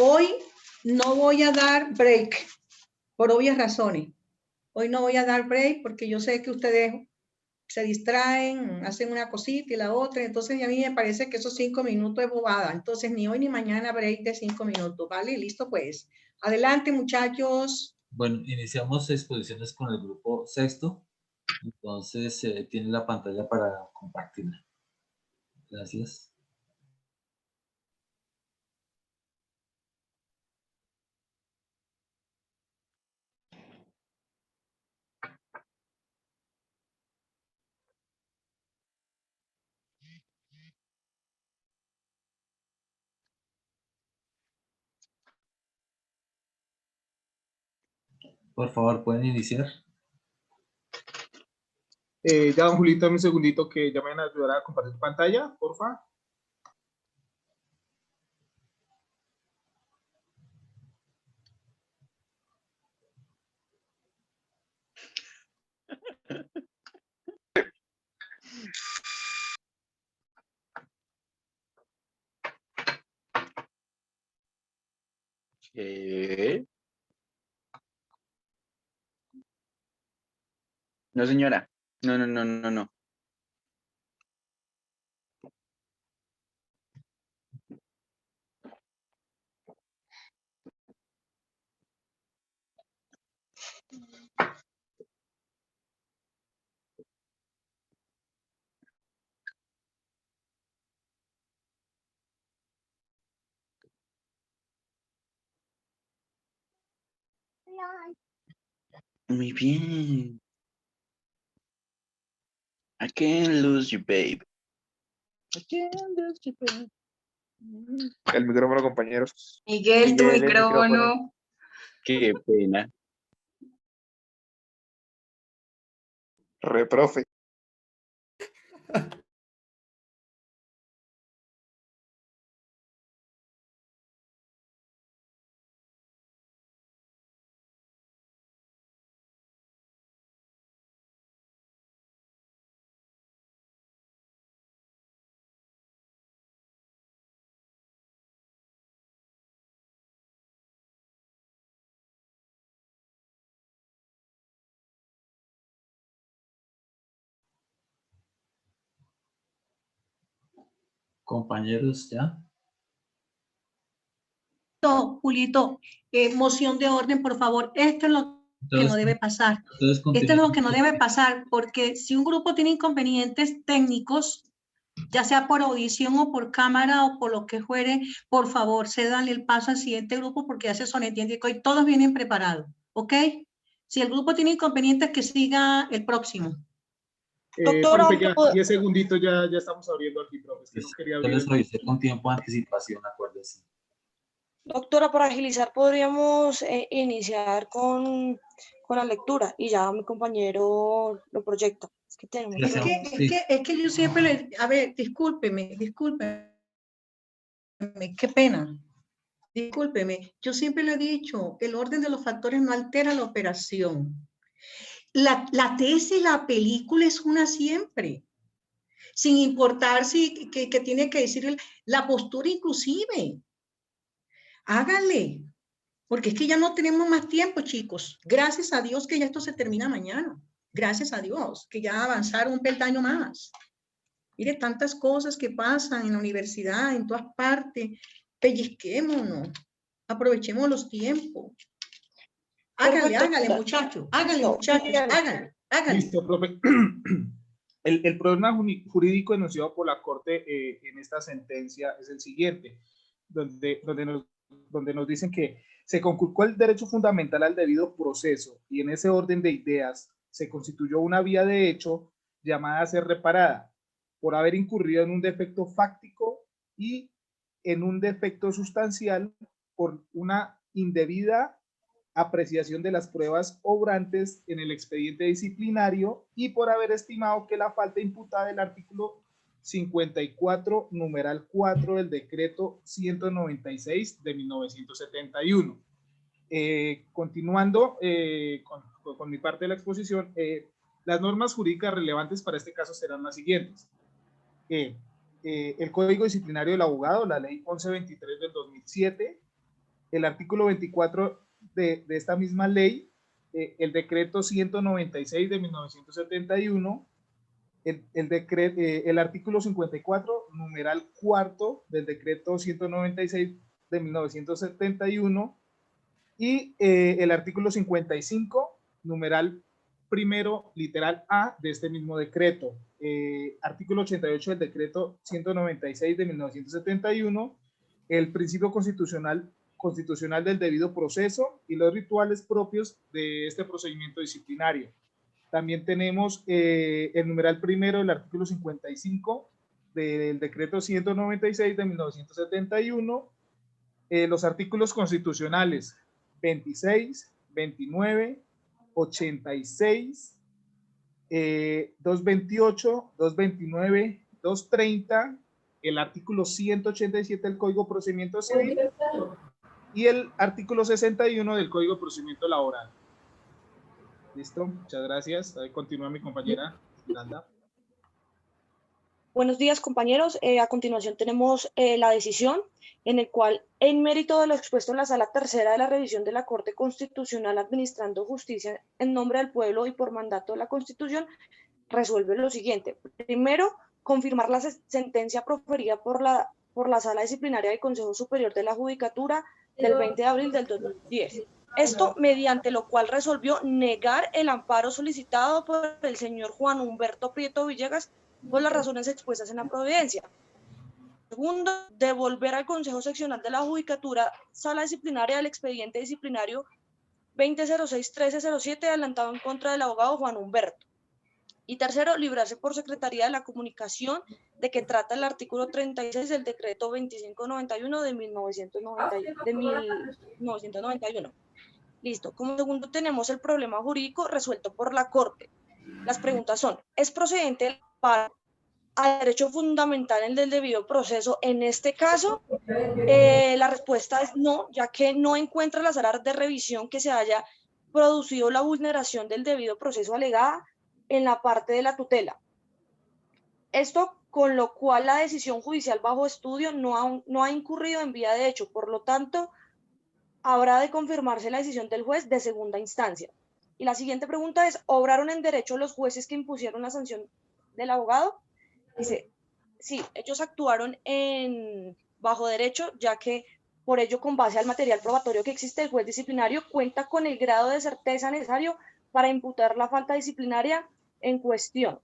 Hoy no voy a dar break, por obvias razones. Hoy no voy a dar break porque yo sé que ustedes se distraen, hacen una cosita y la otra, entonces a mí me parece que esos 5 minutos es bobada. Entonces ni hoy ni mañana break de 5 minutos, ¿vale? Listo pues. Adelante, muchachos. Bueno, iniciamos exposiciones con el grupo sexto. Entonces, tiene la pantalla para compartirla. Gracias. Por favor, ¿pueden iniciar? Ya, don Julito, dame un segundito que ya me van a ayudar a compartir pantalla, porfa. No, señora. No, no, no, no, no. Muy bien. I can't lose you, babe. I can't lose you, babe. El micrófono, compañeros. Miguel, tu Miguel, el micrófono. Qué pena. Profe. Compañeros, ¿ya? Julito, moción de orden, por favor. Esto es lo que no debe pasar. Esto es lo que no debe pasar, porque si un grupo tiene inconvenientes técnicos, ya sea por audición o por cámara o por lo que fuere, por favor, cédanle el paso al siguiente grupo porque ya se sobreentiende que hoy todos vienen preparados, ¿ok? Si el grupo tiene inconvenientes, que siga el próximo. Doctora, profe, ya 10 segunditos, ya estamos abriendo aquí, profe. Es que no quería abrir. Yo les avisé con tiempo de anticipación, acuérdense. Doctora, para agilizar, podríamos iniciar con la lectura y ya mi compañero lo proyecta. Es que tenemos es que yo siempre le... A ver, discúlpeme, qué pena. Discúlpeme, yo siempre le he dicho, el orden de los factores no altera la operación. La tesis, la película es una siempre, sin importar si que tiene que decir la postura inclusive. Hágale, porque es que ya no tenemos más tiempo, chicos. Gracias a Dios que ya esto se termina mañana. Gracias a Dios que ya avanzaron un peldaño más. Mire, tantas cosas que pasan en la universidad, en todas partes. Pellizquémonos, aprovechemos los tiempos. Hágale, muchachos, hágale. Listo, profe. El problema jurídico enunciado por la Corte en esta sentencia es el siguiente, donde nos dicen que se conculcó el derecho fundamental al debido proceso y en ese orden de ideas se constituyó una vía de hecho llamada a ser reparada por haber incurrido en un defecto fáctico y en un defecto sustancial por una indebida apreciación de las pruebas obrantes en el expediente disciplinario y por haber estimado que la falta imputada del artículo 54, numeral 4 del decreto 196 de 1971. Continuando con mi parte de la exposición, las normas jurídicas relevantes para este caso serán las siguientes. El Código Disciplinario del Abogado, la Ley 1123 del 2007, el artículo 24 de esta misma ley, el decreto 196 de 1971, el artículo 54, numeral cuarto del decreto 196 de 1971 y el artículo 55, numeral primero, literal A de este mismo decreto. Artículo 88 del decreto 196 de 1971, el principio constitucional del debido proceso y los rituales propios de este procedimiento disciplinario. También tenemos el numeral primero del artículo 55 del decreto 196 de 1971, los artículos constitucionales 26, 29, 86, 228, 229, 230, el artículo 187 del Código de Procedimiento Civil y el artículo 61 del Código de Procedimiento Laboral. Listo, muchas gracias. Ahí continúa mi compañera Miranda. Buenos días, compañeros. A continuación tenemos la decisión en el cual, en mérito de lo expuesto en la Sala Tercera de la revisión de la Corte Constitucional administrando justicia en nombre del pueblo y por mandato de la Constitución, resuelve lo siguiente. Primero, confirmar la sentencia proferida por la Sala Disciplinaria del Consejo Superior de la Judicatura del 20 de abril del 2010. Esto mediante lo cual resolvió negar el amparo solicitado por el señor Juan Humberto Prieto Villegas por las razones expuestas en la providencia. Segundo, devolver al Consejo Seccional de la Judicatura Sala Disciplinaria del expediente disciplinario 2006-1307 adelantado en contra del abogado Juan Humberto. Y tercero, librarse por Secretaría de la Comunicación de que trata el artículo 36 del decreto 2591 de 1991. Listo. Como segundo tenemos el problema jurídico resuelto por la Corte. Las preguntas son, ¿es procedente para al derecho fundamental el del debido proceso? En este caso, la respuesta es no, ya que no encuentra la sala de revisión que se haya producido la vulneración del debido proceso alegada en la parte de la tutela. Esto con lo cual la decisión judicial bajo estudio no ha incurrido en vía de hecho, por lo tanto, habrá de confirmarse la decisión del juez de segunda instancia. Y la siguiente pregunta es, ¿obraron en derecho los jueces que impusieron la sanción del abogado? Dice, sí, ellos actuaron bajo derecho, ya que por ello, con base al material probatorio que existe, el juez disciplinario cuenta con el grado de certeza necesario para imputar la falta disciplinaria en cuestión.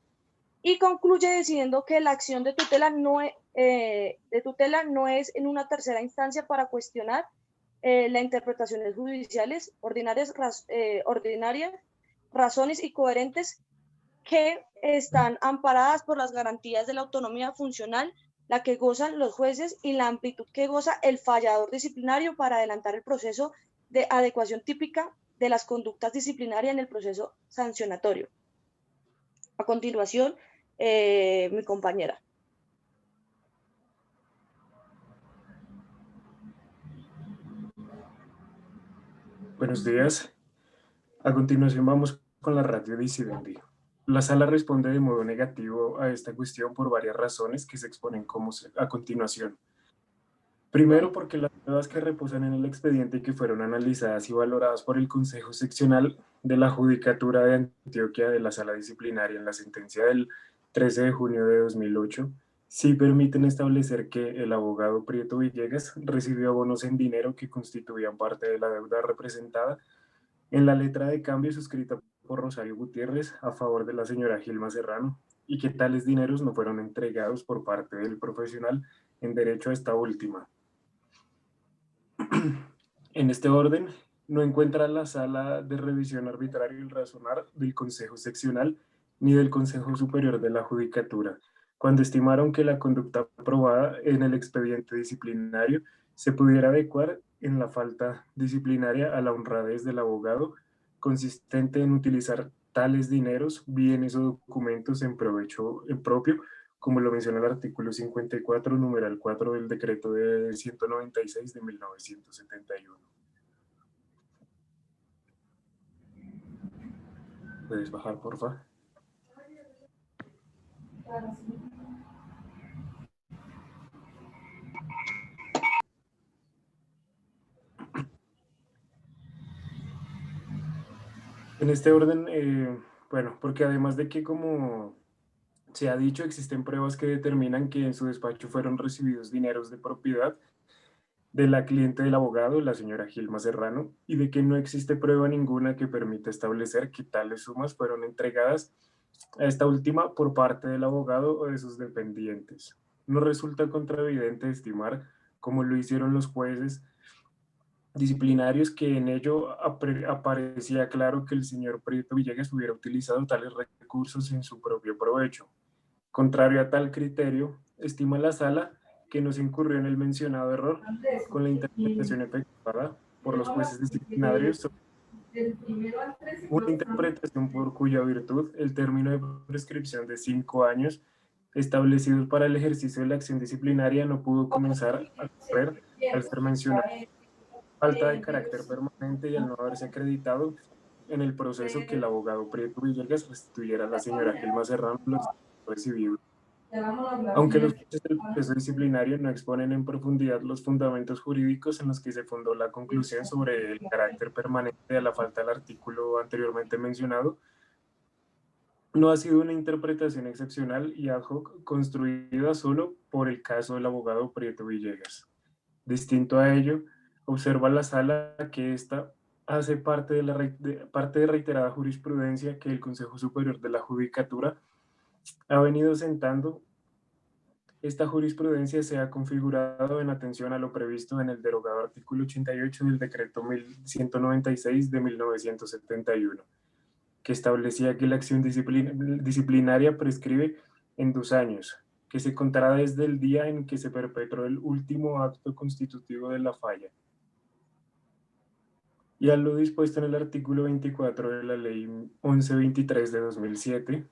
Y concluye diciendo que la acción de tutela no es en una tercera instancia para cuestionar las interpretaciones judiciales ordinarias, razones y coherentes que están amparadas por las garantías de la autonomía funcional, la que gozan los jueces y la amplitud que goza el fallador disciplinario para adelantar el proceso de adecuación típica de las conductas disciplinarias en el proceso sancionatorio. A continuación, mi compañera. Buenos días. A continuación vamos con la ratio decidendi. La sala responde de modo negativo a esta cuestión por varias razones que se exponen a continuación. Primero, porque las pruebas que reposan en el expediente y que fueron analizadas y valoradas por el Consejo Seccional de la Judicatura de Antioquia de la Sala Disciplinaria en la sentencia del 13 de junio de 2008, sí permiten establecer que el abogado Prieto Villegas recibió abonos en dinero que constituían parte de la deuda representada en la letra de cambio suscrita por Rosario Gutiérrez a favor de la señora Gilma Serrano, y que tales dineros no fueron entregados por parte del profesional en derecho a esta última. En este orden, no encuentra la sala de revisión arbitraria el razonar del Consejo Seccional ni del Consejo Superior de la Judicatura, cuando estimaron que la conducta aprobada en el expediente disciplinario se pudiera adecuar en la falta disciplinaria a la honradez del abogado, consistente en utilizar tales dineros, bienes o documentos en provecho propio, como lo menciona el artículo 54, numeral 4 del decreto de 196 de 1971. ¿Puedes bajar, porfa? En este orden, bueno, porque además de que, como se ha dicho, existen pruebas que determinan que en su despacho fueron recibidos dineros de propiedad de la cliente del abogado, la señora Gilma Serrano, y de que no existe prueba ninguna que permita establecer que tales sumas fueron entregadas a esta última por parte del abogado o de sus dependientes. No resulta contraevidente estimar, como lo hicieron los jueces disciplinarios, que en ello aparecía claro que el señor Prieto Villegas hubiera utilizado tales recursos en su propio provecho. Contrario a tal criterio, estima la sala que no se incurrió en el mencionado error con la interpretación efectuada por los jueces disciplinarios sobre una interpretación por cuya virtud el término de prescripción de 5 años establecido para el ejercicio de la acción disciplinaria no pudo comenzar a correr al ser mencionado falta de carácter permanente y al no haberse acreditado en el proceso que el abogado Prieto Villegas restituyera a la señora Gilma Serrano los recibidos. Aunque los jueces del proceso disciplinario no exponen en profundidad los fundamentos jurídicos en los que se fundó la conclusión sobre el carácter permanente de la falta del artículo anteriormente mencionado, no ha sido una interpretación excepcional y ad hoc construida solo por el caso del abogado Prieto Villegas. Distinto a ello, observa la sala que ésta hace parte de reiterada jurisprudencia que el Consejo Superior de la Judicatura ha venido sentando. Esta jurisprudencia se ha configurado en atención a lo previsto en el derogado artículo 88 del decreto 1196 de 1971, que establecía que la acción disciplinaria prescribe en 2 años, que se contará desde el día en que se perpetró el último acto constitutivo de la falla. Y a lo dispuesto en el artículo 24 de la Ley 1123 de 2007,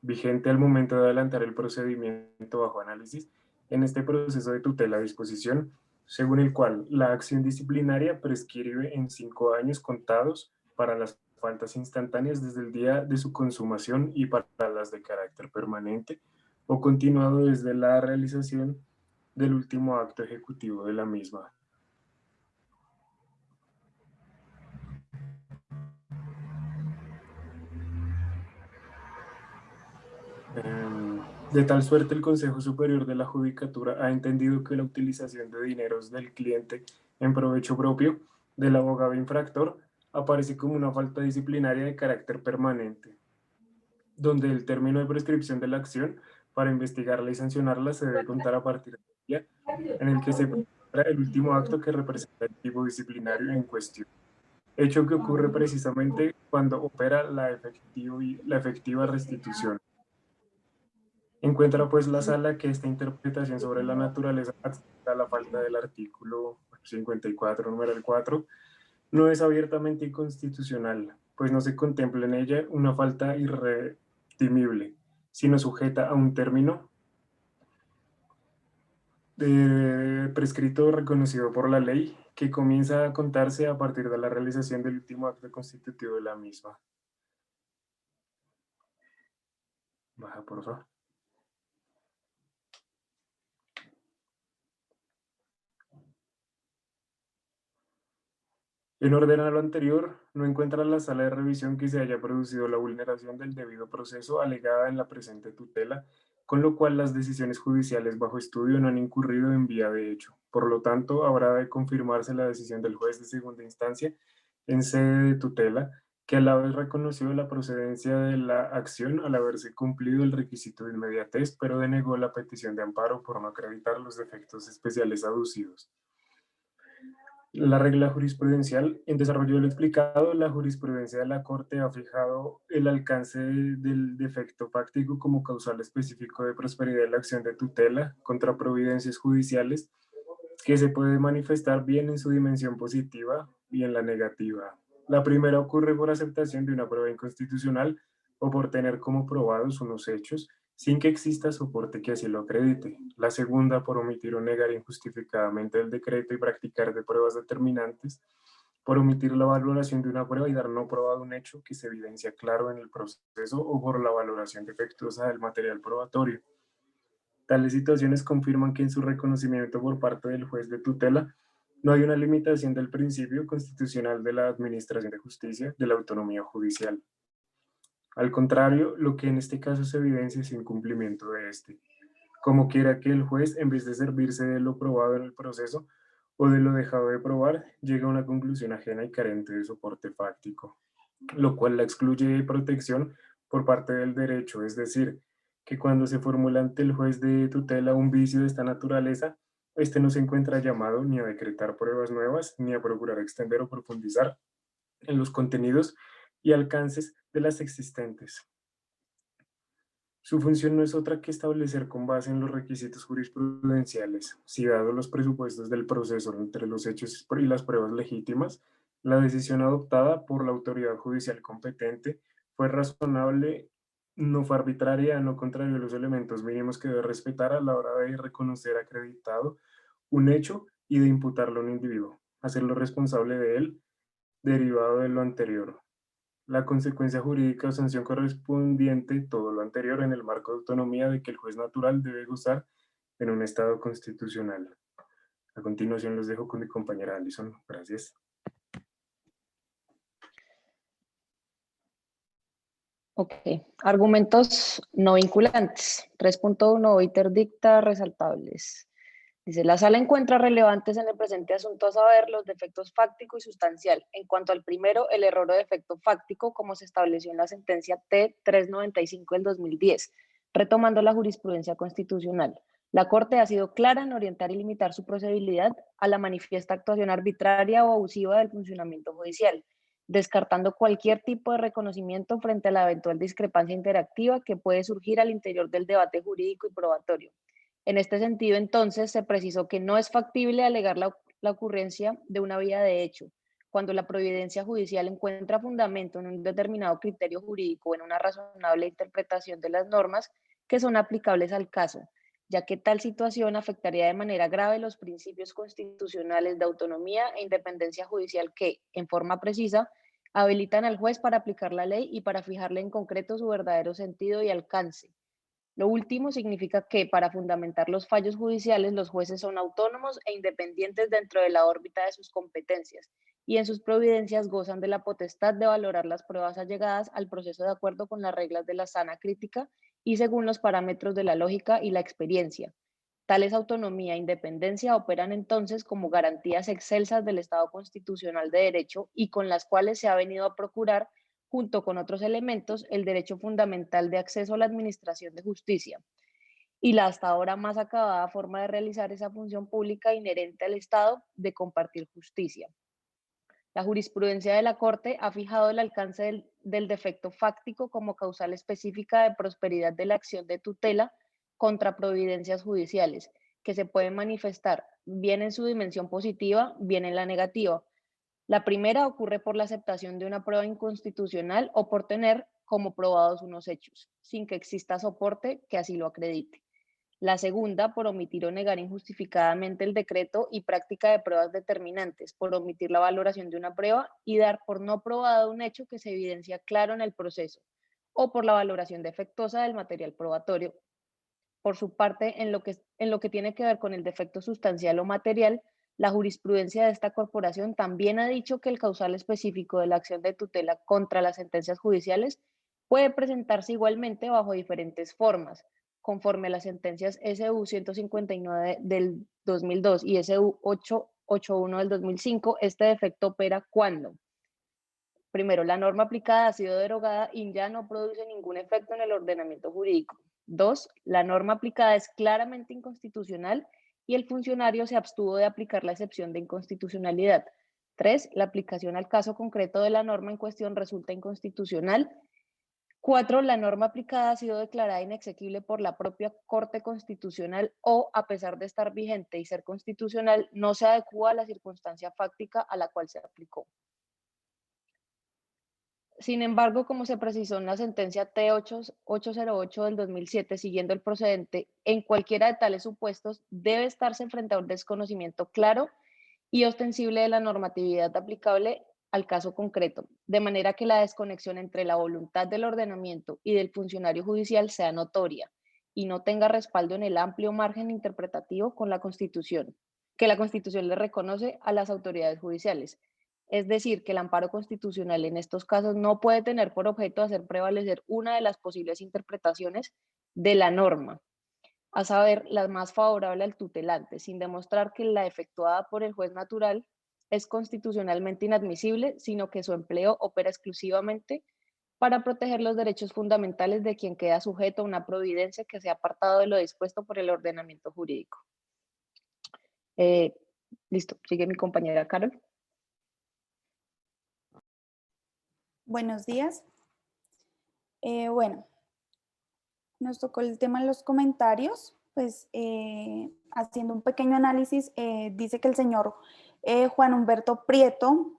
vigente al momento de adelantar el procedimiento bajo análisis, en este proceso de tutela disposición, según el cual la acción disciplinaria prescribe en 5 años contados para las faltas instantáneas desde el día de su consumación y para las de carácter permanente o continuado desde la realización del último acto ejecutivo de la misma. De tal suerte, el Consejo Superior de la Judicatura ha entendido que la utilización de dineros del cliente en provecho propio del abogado infractor aparece como una falta disciplinaria de carácter permanente, donde el término de prescripción de la acción para investigarla y sancionarla se debe contar a partir del día en el que se prepara el último acto que representa el tipo disciplinario en cuestión. Hecho que ocurre precisamente cuando opera la efectiva restitución. Encuentra pues la sala que esta interpretación sobre la naturaleza a la falta del artículo 54, número 4, no es abiertamente inconstitucional, pues no se contempla en ella una falta irredimible, sino sujeta a un término prescrito reconocido por la ley, que comienza a contarse a partir de la realización del último acto constitutivo de la misma. Baja, por favor. En orden a lo anterior, no encuentra la sala de revisión que se haya producido la vulneración del debido proceso alegada en la presente tutela, con lo cual las decisiones judiciales bajo estudio no han incurrido en vía de hecho. Por lo tanto, habrá de confirmarse la decisión del juez de segunda instancia en sede de tutela, que a la vez reconoció la procedencia de la acción al haberse cumplido el requisito de inmediatez, pero denegó la petición de amparo por no acreditar los defectos especiales aducidos. La regla jurisprudencial. En desarrollo de lo explicado, la jurisprudencia de la Corte ha fijado el alcance del defecto fáctico como causal específico de prosperidad de la acción de tutela contra providencias judiciales, que se puede manifestar bien en su dimensión positiva y en la negativa. La primera ocurre por aceptación de una prueba inconstitucional o por tener como probados unos hechos sin que exista soporte que así lo acredite. La segunda, por omitir o negar injustificadamente el decreto y practicar de pruebas determinantes, por omitir la valoración de una prueba y dar no probado un hecho que se evidencia claro en el proceso o por la valoración defectuosa del material probatorio. Tales situaciones confirman que en su reconocimiento por parte del juez de tutela No hay una limitación del principio constitucional de la administración de justicia, de la autonomía judicial. Al contrario, lo que en este caso se evidencia es incumplimiento de este. Como quiera que el juez, en vez de servirse de lo probado en el proceso o de lo dejado de probar, llega a una conclusión ajena y carente de soporte fáctico, lo cual la excluye de protección por parte del derecho, es decir, que cuando se formula ante el juez de tutela un vicio de esta naturaleza, este no se encuentra llamado ni a decretar pruebas nuevas, ni a procurar extender o profundizar en los contenidos y alcances de las existentes. Su función no es otra que establecer con base en los requisitos jurisprudenciales, si dado los presupuestos del proceso entre los hechos y las pruebas legítimas, la decisión adoptada por la autoridad judicial competente fue razonable, no fue arbitraria, no contrario a los elementos mínimos que debe respetar a la hora de reconocer acreditado un hecho y de imputarlo a un individuo, hacerlo responsable de él, derivado de lo anterior. La consecuencia jurídica o sanción correspondiente, todo lo anterior en el marco de autonomía de que el juez natural debe gozar en un Estado constitucional. A continuación los dejo con mi compañera Alison. Gracias. Ok, argumentos no vinculantes. 3.1, ITER dicta resaltables. Dice, la sala encuentra relevantes en el presente asunto a saber los defectos fáctico y sustancial. En cuanto al primero, el error o defecto fáctico, como se estableció en la sentencia T-395 del 2010, retomando la jurisprudencia constitucional. La Corte ha sido clara en orientar y limitar su procedibilidad a la manifiesta actuación arbitraria o abusiva del funcionamiento judicial, descartando cualquier tipo de reconocimiento frente a la eventual discrepancia interactiva que puede surgir al interior del debate jurídico y probatorio. En este sentido, entonces, se precisó que no es factible alegar la ocurrencia de una vía de hecho, cuando la providencia judicial encuentra fundamento en un determinado criterio jurídico o en una razonable interpretación de las normas que son aplicables al caso, ya que tal situación afectaría de manera grave los principios constitucionales de autonomía e independencia judicial que, en forma precisa, habilitan al juez para aplicar la ley y para fijarle en concreto su verdadero sentido y alcance. Lo último significa que, para fundamentar los fallos judiciales, los jueces son autónomos e independientes dentro de la órbita de sus competencias y en sus providencias gozan de la potestad de valorar las pruebas allegadas al proceso de acuerdo con las reglas de la sana crítica y según los parámetros de la lógica y la experiencia. Tales autonomía e independencia operan entonces como garantías excelsas del Estado constitucional de derecho y con las cuales se ha venido a procurar, junto con otros elementos, el derecho fundamental de acceso a la administración de justicia y la hasta ahora más acabada forma de realizar esa función pública inherente al Estado de compartir justicia. La jurisprudencia de la Corte ha fijado el alcance del defecto fáctico como causal específica de prosperidad de la acción de tutela contra providencias judiciales, que se pueden manifestar bien en su dimensión positiva, bien en la negativa. La primera ocurre por la aceptación de una prueba inconstitucional o por tener como probados unos hechos, sin que exista soporte que así lo acredite. La segunda, por omitir o negar injustificadamente el decreto y práctica de pruebas determinantes, por omitir la valoración de una prueba y dar por no probado un hecho que se evidencia claro en el proceso, o por la valoración defectuosa del material probatorio. Por su parte, en lo que tiene que ver con el defecto sustancial o material, la jurisprudencia de esta corporación también ha dicho que el causal específico de la acción de tutela contra las sentencias judiciales puede presentarse igualmente bajo diferentes formas, conforme a las sentencias SU 159 del 2002 y SU 881 del 2005. Este defecto opera cuando, primero, la norma aplicada ha sido derogada y ya no produce ningún efecto en el ordenamiento jurídico. 2, la norma aplicada es claramente inconstitucional y el funcionario se abstuvo de aplicar la excepción de inconstitucionalidad. 3, la aplicación al caso concreto de la norma en cuestión resulta inconstitucional. 4, la norma aplicada ha sido declarada inexequible por la propia Corte Constitucional o, a pesar de estar vigente y ser constitucional, no se adecúa a la circunstancia fáctica a la cual se aplicó. Sin embargo, como se precisó en la sentencia T808 del 2007, siguiendo el procedente, en cualquiera de tales supuestos debe estarse frente a un desconocimiento claro y ostensible de la normatividad aplicable al caso concreto, de manera que la desconexión entre la voluntad del ordenamiento y del funcionario judicial sea notoria y no tenga respaldo en el amplio margen interpretativo con la Constitución. que la Constitución le reconoce a las autoridades judiciales. Es decir, que el amparo constitucional en estos casos no puede tener por objeto hacer prevalecer una de las posibles interpretaciones de la norma, a saber, la más favorable al tutelante, sin demostrar que la efectuada por el juez natural es constitucionalmente inadmisible, sino que su empleo opera exclusivamente para proteger los derechos fundamentales de quien queda sujeto a una providencia que sea apartado de lo dispuesto por el ordenamiento jurídico. Listo, sigue mi compañera Carol. Buenos días. Bueno, nos tocó el tema en los comentarios, pues haciendo un pequeño análisis, dice que el señor Juan Humberto Prieto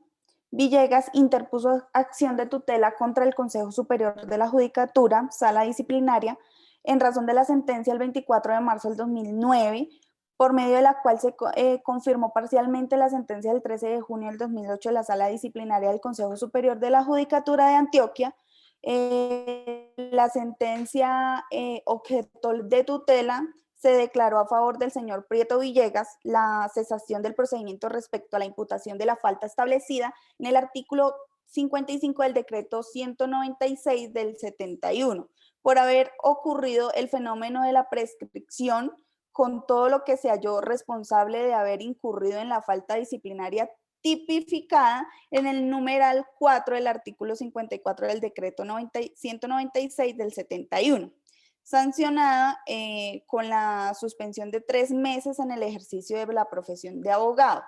Villegas interpuso acción de tutela contra el Consejo Superior de la Judicatura, Sala Disciplinaria, en razón de la sentencia del 24 de marzo del 2009, por medio de la cual se confirmó parcialmente la sentencia del 13 de junio del 2008 de la Sala Disciplinaria del Consejo Superior de la Judicatura de Antioquia. La sentencia objeto de tutela se declaró a favor del señor Prieto Villegas la cesación del procedimiento respecto a la imputación de la falta establecida en el artículo 55 del decreto 196 del 71, por haber ocurrido el fenómeno de la prescripción con todo lo que se halló responsable de haber incurrido en la falta disciplinaria tipificada en el numeral 4 del artículo 54 del decreto 196 del 71. Sancionada con la suspensión de 3 meses en el ejercicio de la profesión de abogado.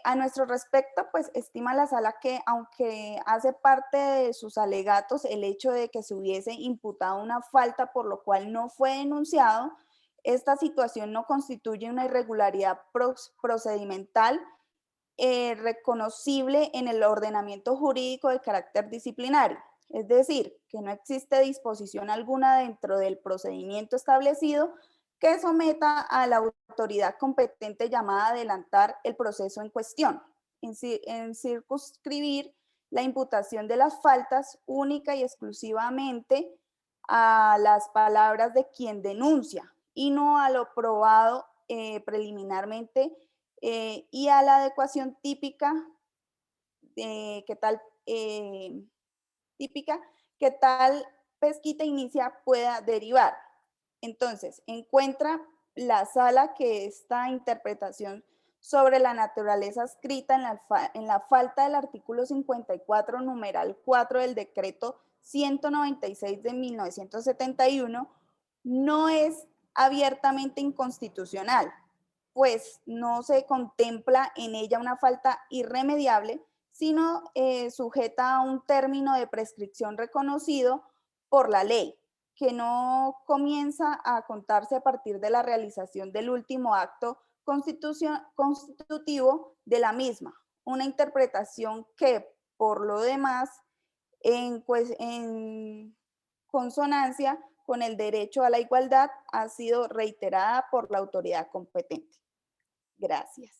A nuestro respecto, pues estima la sala que aunque hace parte de sus alegatos el hecho de que se hubiese imputado una falta por lo cual no fue denunciado, esta situación no constituye una irregularidad procedimental reconocible en el ordenamiento jurídico de carácter disciplinario. Es decir, que no existe disposición alguna dentro del procedimiento establecido que someta a la autoridad competente llamada a adelantar el proceso en cuestión, en circunscribir la imputación de las faltas única y exclusivamente a las palabras de quien denuncia y no a lo probado preliminarmente y a la adecuación típica que tal pesquita inicia pueda derivar. Entonces, encuentra la sala que esta interpretación sobre la naturaleza escrita en la falta del artículo 54, numeral 4 del decreto 196 de 1971, no es abiertamente inconstitucional, pues no se contempla en ella una falta irremediable, sino sujeta a un término de prescripción reconocido por la ley, que no comienza a contarse a partir de la realización del último acto constitutivo de la misma, una interpretación que, por lo demás, en consonancia con el derecho a la igualdad, ha sido reiterada por la autoridad competente. Gracias.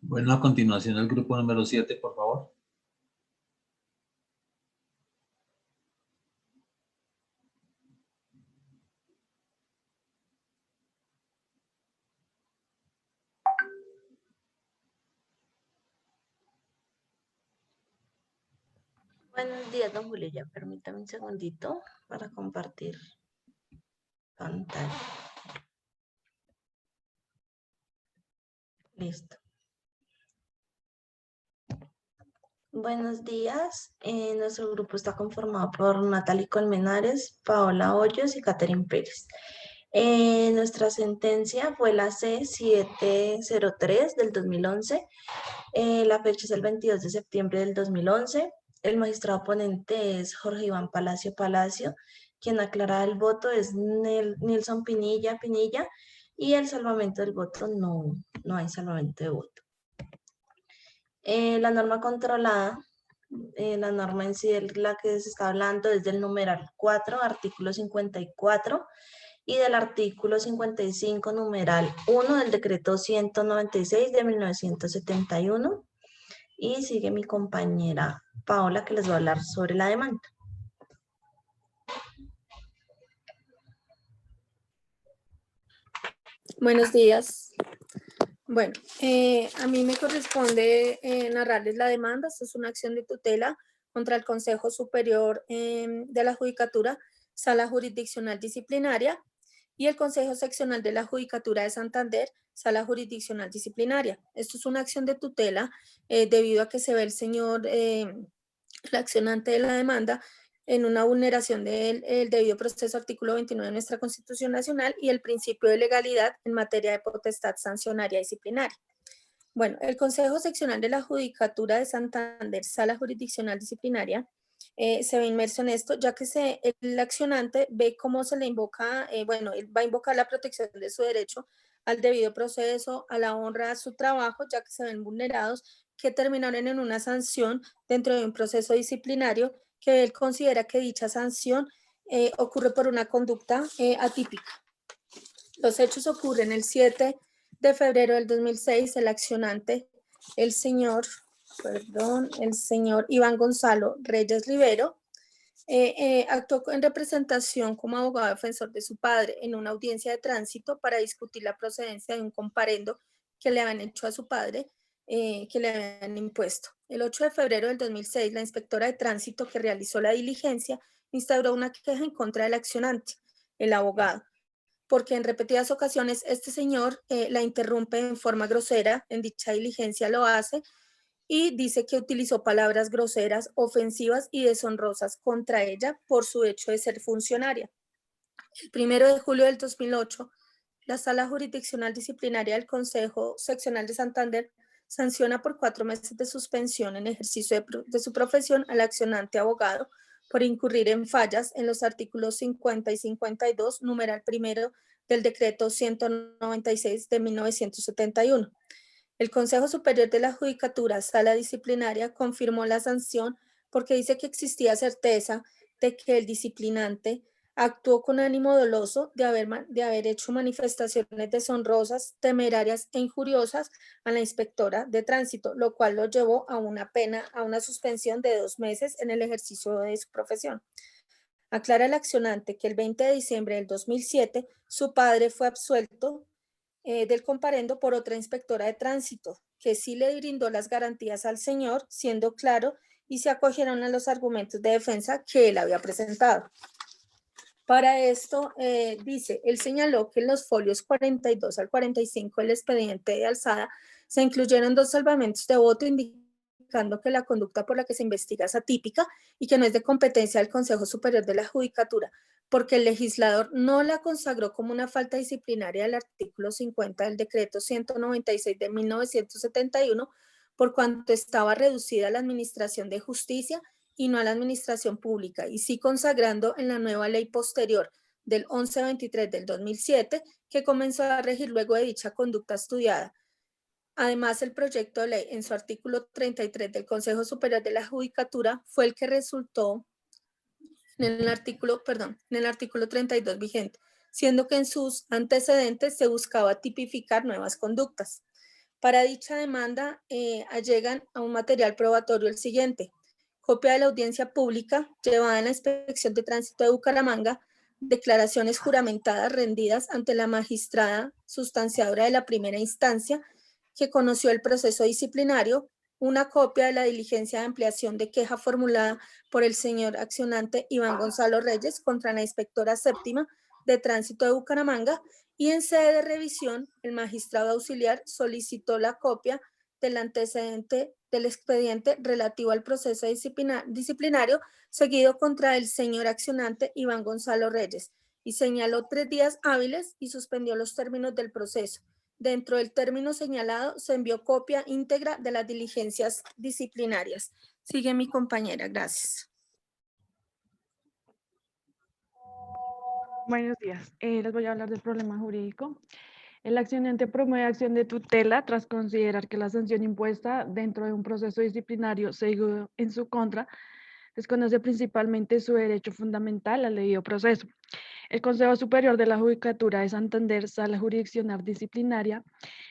Bueno, a continuación el grupo número 7, por favor. Buenos días, don Julio. Ya permítame un segundito para compartir pantalla. Listo. Buenos días. Nuestro grupo está conformado por Natalie Colmenares, Paola Hoyos y Catherine Pérez. Nuestra sentencia fue la C703 del 2011. La fecha es el 22 de septiembre del 2011. El magistrado ponente es Jorge Iván Palacio, quien aclara el voto es Nilson Pinilla, y el salvamento del voto no hay salvamento de voto. La norma controlada, la norma en sí de la que se está hablando es del numeral 4, artículo 54, y del artículo 55, numeral 1 del decreto 196 de 1971. Y sigue mi compañera Paola, que les va a hablar sobre la demanda. Buenos días. Bueno, a mí me corresponde narrarles la demanda. Esta es una acción de tutela contra el Consejo Superior de la Judicatura, Sala Jurisdiccional Disciplinaria, y el Consejo Seccional de la Judicatura de Santander, Sala Jurisdiccional Disciplinaria. Esto es una acción de tutela debido a que se ve el señor, el accionante de la demanda, en una vulneración del debido proceso, artículo 29 de nuestra Constitución Nacional, y el principio de legalidad en materia de potestad sancionaria disciplinaria. Bueno, el Consejo Seccional de la Judicatura de Santander, Sala Jurisdiccional Disciplinaria, se ve inmerso en esto, ya que el accionante ve cómo se le invoca, bueno, él va a invocar la protección de su derecho al debido proceso, a la honra a su trabajo, ya que se ven vulnerados, que terminaron en una sanción dentro de un proceso disciplinario, que él considera que dicha sanción ocurre por una conducta atípica. Los hechos ocurren el 7 de febrero del 2006. El accionante, el señor Iván Gonzalo Reyes Rivero, actuó en representación como abogado defensor de su padre en una audiencia de tránsito para discutir la procedencia de un comparendo que le habían hecho a su padre, que le habían impuesto. El 8 de febrero del 2006, la inspectora de tránsito que realizó la diligencia instauró una queja en contra del accionante, el abogado, porque en repetidas ocasiones este señor la interrumpe en forma grosera. En dicha diligencia lo hace y dice que utilizó palabras groseras, ofensivas y deshonrosas contra ella por su hecho de ser funcionaria. El 1 de julio del 2008, la Sala Jurisdiccional Disciplinaria del Consejo Seccional de Santander sanciona por 4 meses de suspensión en ejercicio de su profesión al accionante abogado por incurrir en fallas en los artículos 50 y 52, numeral primero del decreto 196 de 1971. El Consejo Superior de la Judicatura, Sala Disciplinaria, confirmó la sanción porque dice que existía certeza de que el disciplinante actuó con ánimo doloso de haber hecho manifestaciones deshonrosas, temerarias e injuriosas a la inspectora de tránsito, lo cual lo llevó a una suspensión de 2 meses en el ejercicio de su profesión. Aclara el accionante que el 20 de diciembre del 2007 su padre fue absuelto del comparendo por otra inspectora de tránsito, que sí le brindó las garantías al señor, siendo claro, y se acogieron a los argumentos de defensa que él había presentado. Para esto, dice, él señaló que en los folios 42 al 45 del expediente de alzada se incluyeron 2 salvamentos de voto indicando que la conducta por la que se investiga es atípica y que no es de competencia del Consejo Superior de la Judicatura, porque el legislador no la consagró como una falta disciplinaria del artículo 50 del decreto 196 de 1971, por cuanto estaba reducida a la administración de justicia y no a la administración pública, y sí consagrando en la nueva ley posterior del 1123 del 2007, que comenzó a regir luego de dicha conducta estudiada. Además, el proyecto de ley en su artículo 33 del Consejo Superior de la Judicatura fue el que resultó en el artículo 32 vigente, siendo que en sus antecedentes se buscaba tipificar nuevas conductas. Para dicha demanda allegan a un material probatorio el siguiente: copia de la audiencia pública llevada en la Inspección de Tránsito de Bucaramanga, declaraciones juramentadas rendidas ante la magistrada sustanciadora de la primera instancia que conoció el proceso disciplinario, una copia de la diligencia de ampliación de queja formulada por el señor accionante Iván Gonzalo Reyes contra la inspectora séptima de Tránsito de Bucaramanga, y en sede de revisión el magistrado auxiliar solicitó la copia del antecedente del expediente relativo al proceso disciplinario seguido contra el señor accionante Iván Gonzalo Reyes, y señaló 3 días hábiles y suspendió los términos del proceso. Dentro del término señalado se envió copia íntegra de las diligencias disciplinarias. Sigue mi compañera, gracias. Buenos días, les voy a hablar del problema jurídico. El accionante promueve acción de tutela tras considerar que la sanción impuesta dentro de un proceso disciplinario seguido en su contra desconoce principalmente su derecho fundamental al debido proceso. El Consejo Superior de la Judicatura de Santander, Sala Jurisdiccional Disciplinaria,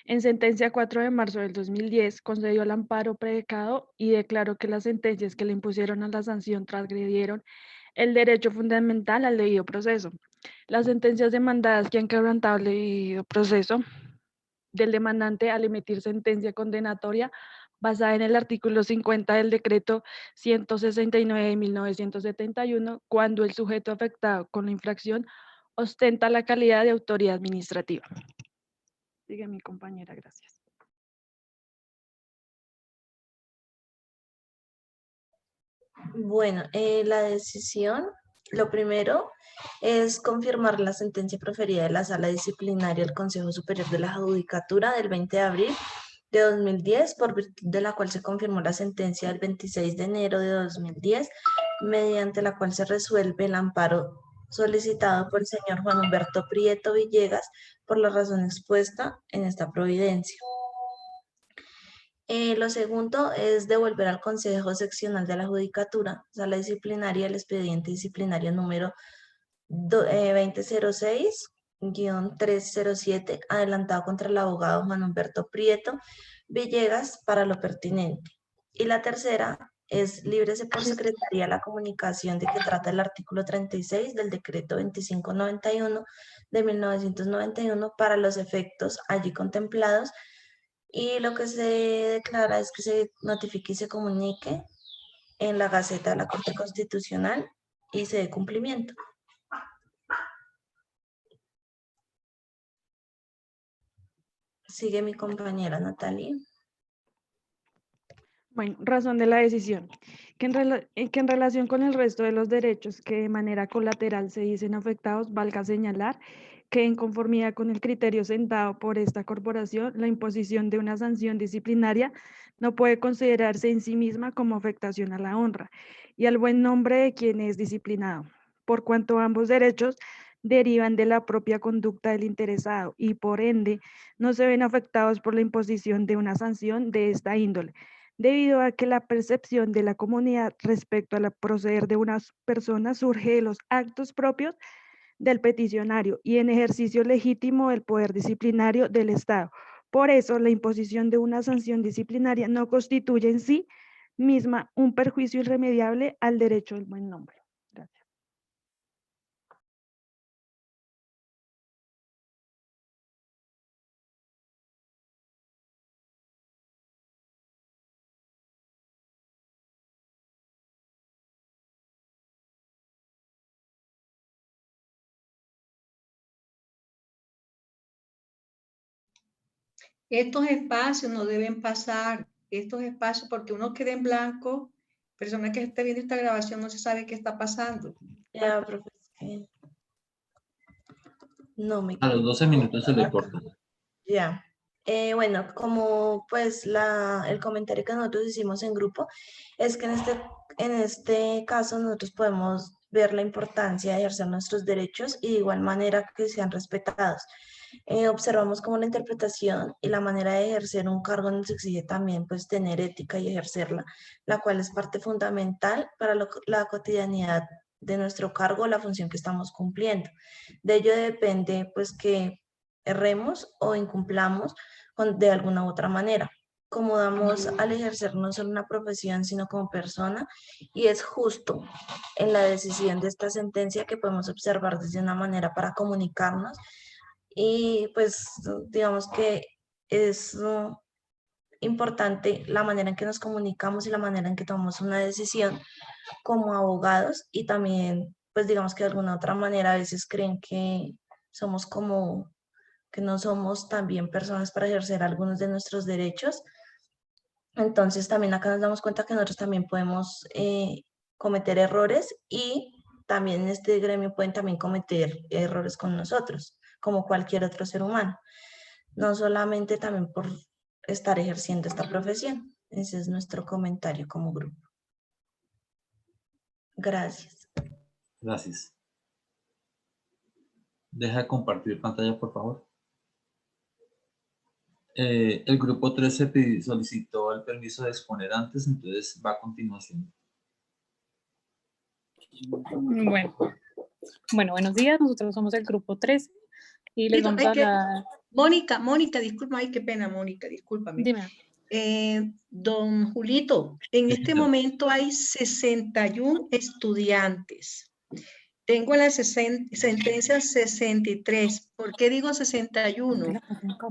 en sentencia 4 de marzo del 2010, concedió el amparo predicado y declaró que las sentencias que le impusieron a la sanción transgredieron el derecho fundamental al debido proceso. Las sentencias demandadas que han quebrantado el debido proceso del demandante al emitir sentencia condenatoria basada en el artículo 50 del decreto 169 de 1971, cuando el sujeto afectado con la infracción ostenta la calidad de autoridad administrativa. Sigue mi compañera, gracias. Bueno, la decisión, lo primero es confirmar la sentencia proferida de la Sala Disciplinaria del Consejo Superior de la Judicatura del 20 de abril de 2010, por virtud de la cual se confirmó la sentencia del 26 de enero de 2010, mediante la cual se resuelve el amparo solicitado por el señor Juan Humberto Prieto Villegas por la razón expuesta en esta providencia. Lo segundo es devolver al Consejo Seccional de la Judicatura, Sala Disciplinaria, el expediente disciplinario número 2006-307, adelantado contra el abogado Juan Humberto Prieto Villegas para lo pertinente. Y la tercera es líbrese por secretaría la comunicación de que trata el artículo 36 del decreto 2591 de 1991 para los efectos allí contemplados. Y lo que se declara es que se notifique y se comunique en la Gaceta de la Corte Constitucional y se dé cumplimiento. Sigue mi compañera Natalie. Bueno, razón de la decisión. Que en relación con el resto de los derechos que de manera colateral se dicen afectados, valga señalar que en conformidad con el criterio sentado por esta corporación, la imposición de una sanción disciplinaria no puede considerarse en sí misma como afectación a la honra y al buen nombre de quien es disciplinado, por cuanto ambos derechos derivan de la propia conducta del interesado y por ende no se ven afectados por la imposición de una sanción de esta índole, debido a que la percepción de la comunidad respecto al proceder de una persona surge de los actos propios del peticionario y en ejercicio legítimo del poder disciplinario del Estado. Por eso, la imposición de una sanción disciplinaria no constituye en sí misma un perjuicio irremediable al derecho del buen nombre. Gracias. Estos espacios no deben pasar, estos espacios, porque uno queda en blanco, persona que esté viendo esta grabación no se sabe qué está pasando. Ya, profesor. No me A los 12 minutos se le corta. Ya. Bueno, como pues el comentario que nosotros hicimos en grupo es que en este caso nosotros podemos ver la importancia de ejercer nuestros derechos y de igual manera que sean respetados. Observamos como la interpretación y la manera de ejercer un cargo nos exige también pues tener ética y ejercerla, la cual es parte fundamental para la cotidianidad de nuestro cargo, la función que estamos cumpliendo. De ello depende pues que erremos o incumplamos de alguna u otra manera. Como damos al ejercer no solo una profesión, sino como persona, y es justo en la decisión de esta sentencia que podemos observar desde una manera para comunicarnos y pues digamos que es importante la manera en que nos comunicamos y la manera en que tomamos una decisión como abogados y también pues digamos que de alguna otra manera a veces creen que somos como que no somos también personas para ejercer algunos de nuestros derechos. Entonces también acá nos damos cuenta que nosotros también podemos cometer errores y también en este gremio pueden también cometer errores con nosotros, como cualquier otro ser humano. No solamente también por estar ejerciendo esta profesión. Ese es nuestro comentario como grupo. Gracias. Gracias. Deja de compartir pantalla, por favor. El grupo 13 solicitó el permiso de exponer antes, entonces va a continuación. Bueno, Bueno, buenos días. Nosotros somos el grupo 13 y les vamos a hablar... Mónica, disculpa, ay, qué pena, Mónica, discúlpame. Dime. Don Julito, en este momento hay 61 estudiantes. Tengo en la sentencia 63. ¿Por qué digo 61?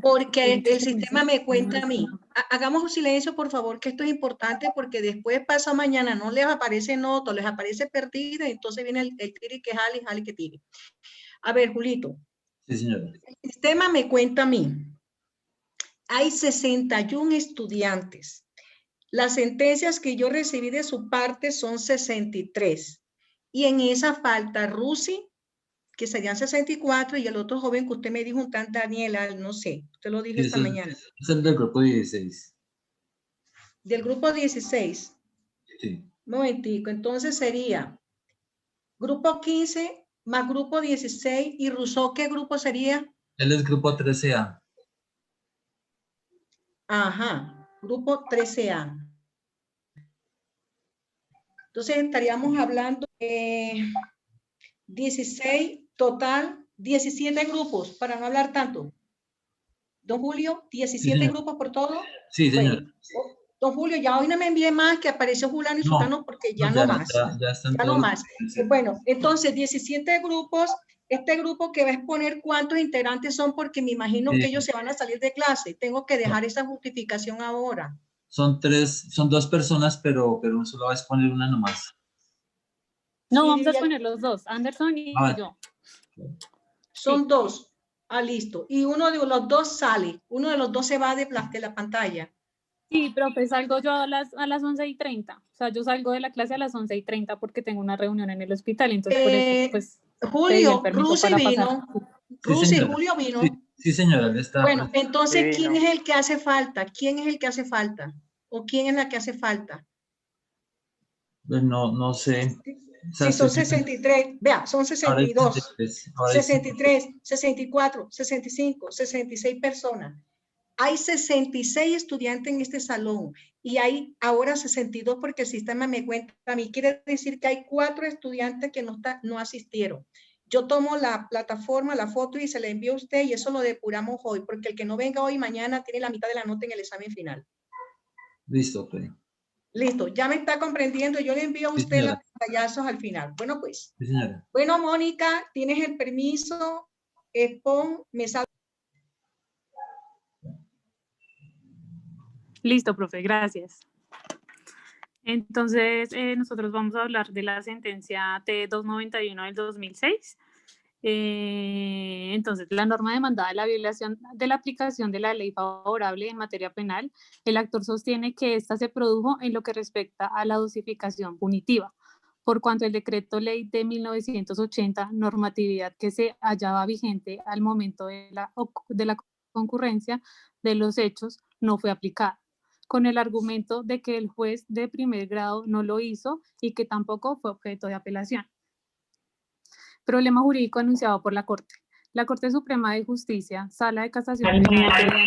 Porque el sistema me cuenta a mí. Hagamos un silencio, por favor, que esto es importante porque después pasa mañana, no les aparece noto, les aparece perdido, y entonces viene el tire que jale que tire. A ver, Julito. Sí, señora. El sistema me cuenta a mí. Hay 61 estudiantes. Las sentencias que yo recibí de su parte son 63. Y en esa falta Rusi, que serían 64, y el otro joven que usted me dijo, un tal Daniela, no sé, usted lo dijo esta mañana. Es el del grupo 16. Del grupo 16. Sí. Un momentico, entonces sería grupo 15 más grupo 16, y Rousseau, ¿qué grupo sería? Él es grupo 13A. Ajá, grupo 13A. Entonces estaríamos hablando de 16 total, 17 grupos, para no hablar tanto. Don Julio, 17 sí, grupos por todo. Sí, señor. Bueno, don Julio, ya hoy no me envíe más que apareció Julano y Sutano, porque ya no más. Ya no más. Bueno, entonces 17 grupos. Este grupo que va a exponer cuántos integrantes son, porque me imagino que ellos se van a salir de clase. Tengo que dejar esa justificación ahora. Son 2 personas, pero uno solo va a exponer una nomás. No, vamos a exponer los dos, Anderson y yo. Son 2. Ah, listo. Y uno de los dos sale. Uno de los dos se va de la pantalla. Sí, profe, salgo yo a las 11:30. O sea, yo salgo de la clase a las 11:30 porque tengo una reunión en el hospital. Entonces, por eso, pues, Julio, Rusi vino. Rusi, Julio vino. Sí, señora. Bueno, entonces, ¿quién es el que hace falta? ¿Quién es el que hace falta? ¿O quién es la que hace falta? Pues no sé. O sea, sí, son 63. Vea, son 62. 63, 64, 65, 66 personas. Hay 66 estudiantes en este salón y hay ahora 62 porque el sistema me cuenta a mí. Quiere decir que hay 4 estudiantes que no asistieron. Yo tomo la plataforma, la foto y se la envío a usted, y eso lo depuramos hoy, porque el que no venga hoy, mañana tiene la mitad de la nota en el examen final. Listo, ok. Listo, ya me está comprendiendo. Yo le envío a usted los pantallazos al final. Bueno, pues. Sí, señora. Bueno, Mónica, tienes el permiso. Me salgo. Listo, profe, gracias. Entonces, nosotros vamos a hablar de la sentencia T291 del 2006. Entonces, la norma demandada de la violación de la aplicación de la ley favorable en materia penal, el actor sostiene que ésta se produjo en lo que respecta a la dosificación punitiva, por cuanto el decreto ley de 1980, normatividad que se hallaba vigente al momento de la concurrencia de los hechos, no fue aplicada, con el argumento de que el juez de primer grado no lo hizo y que tampoco fue objeto de apelación. Problema jurídico anunciado por la Corte. La Corte Suprema de Justicia, Sala de Casación Penal,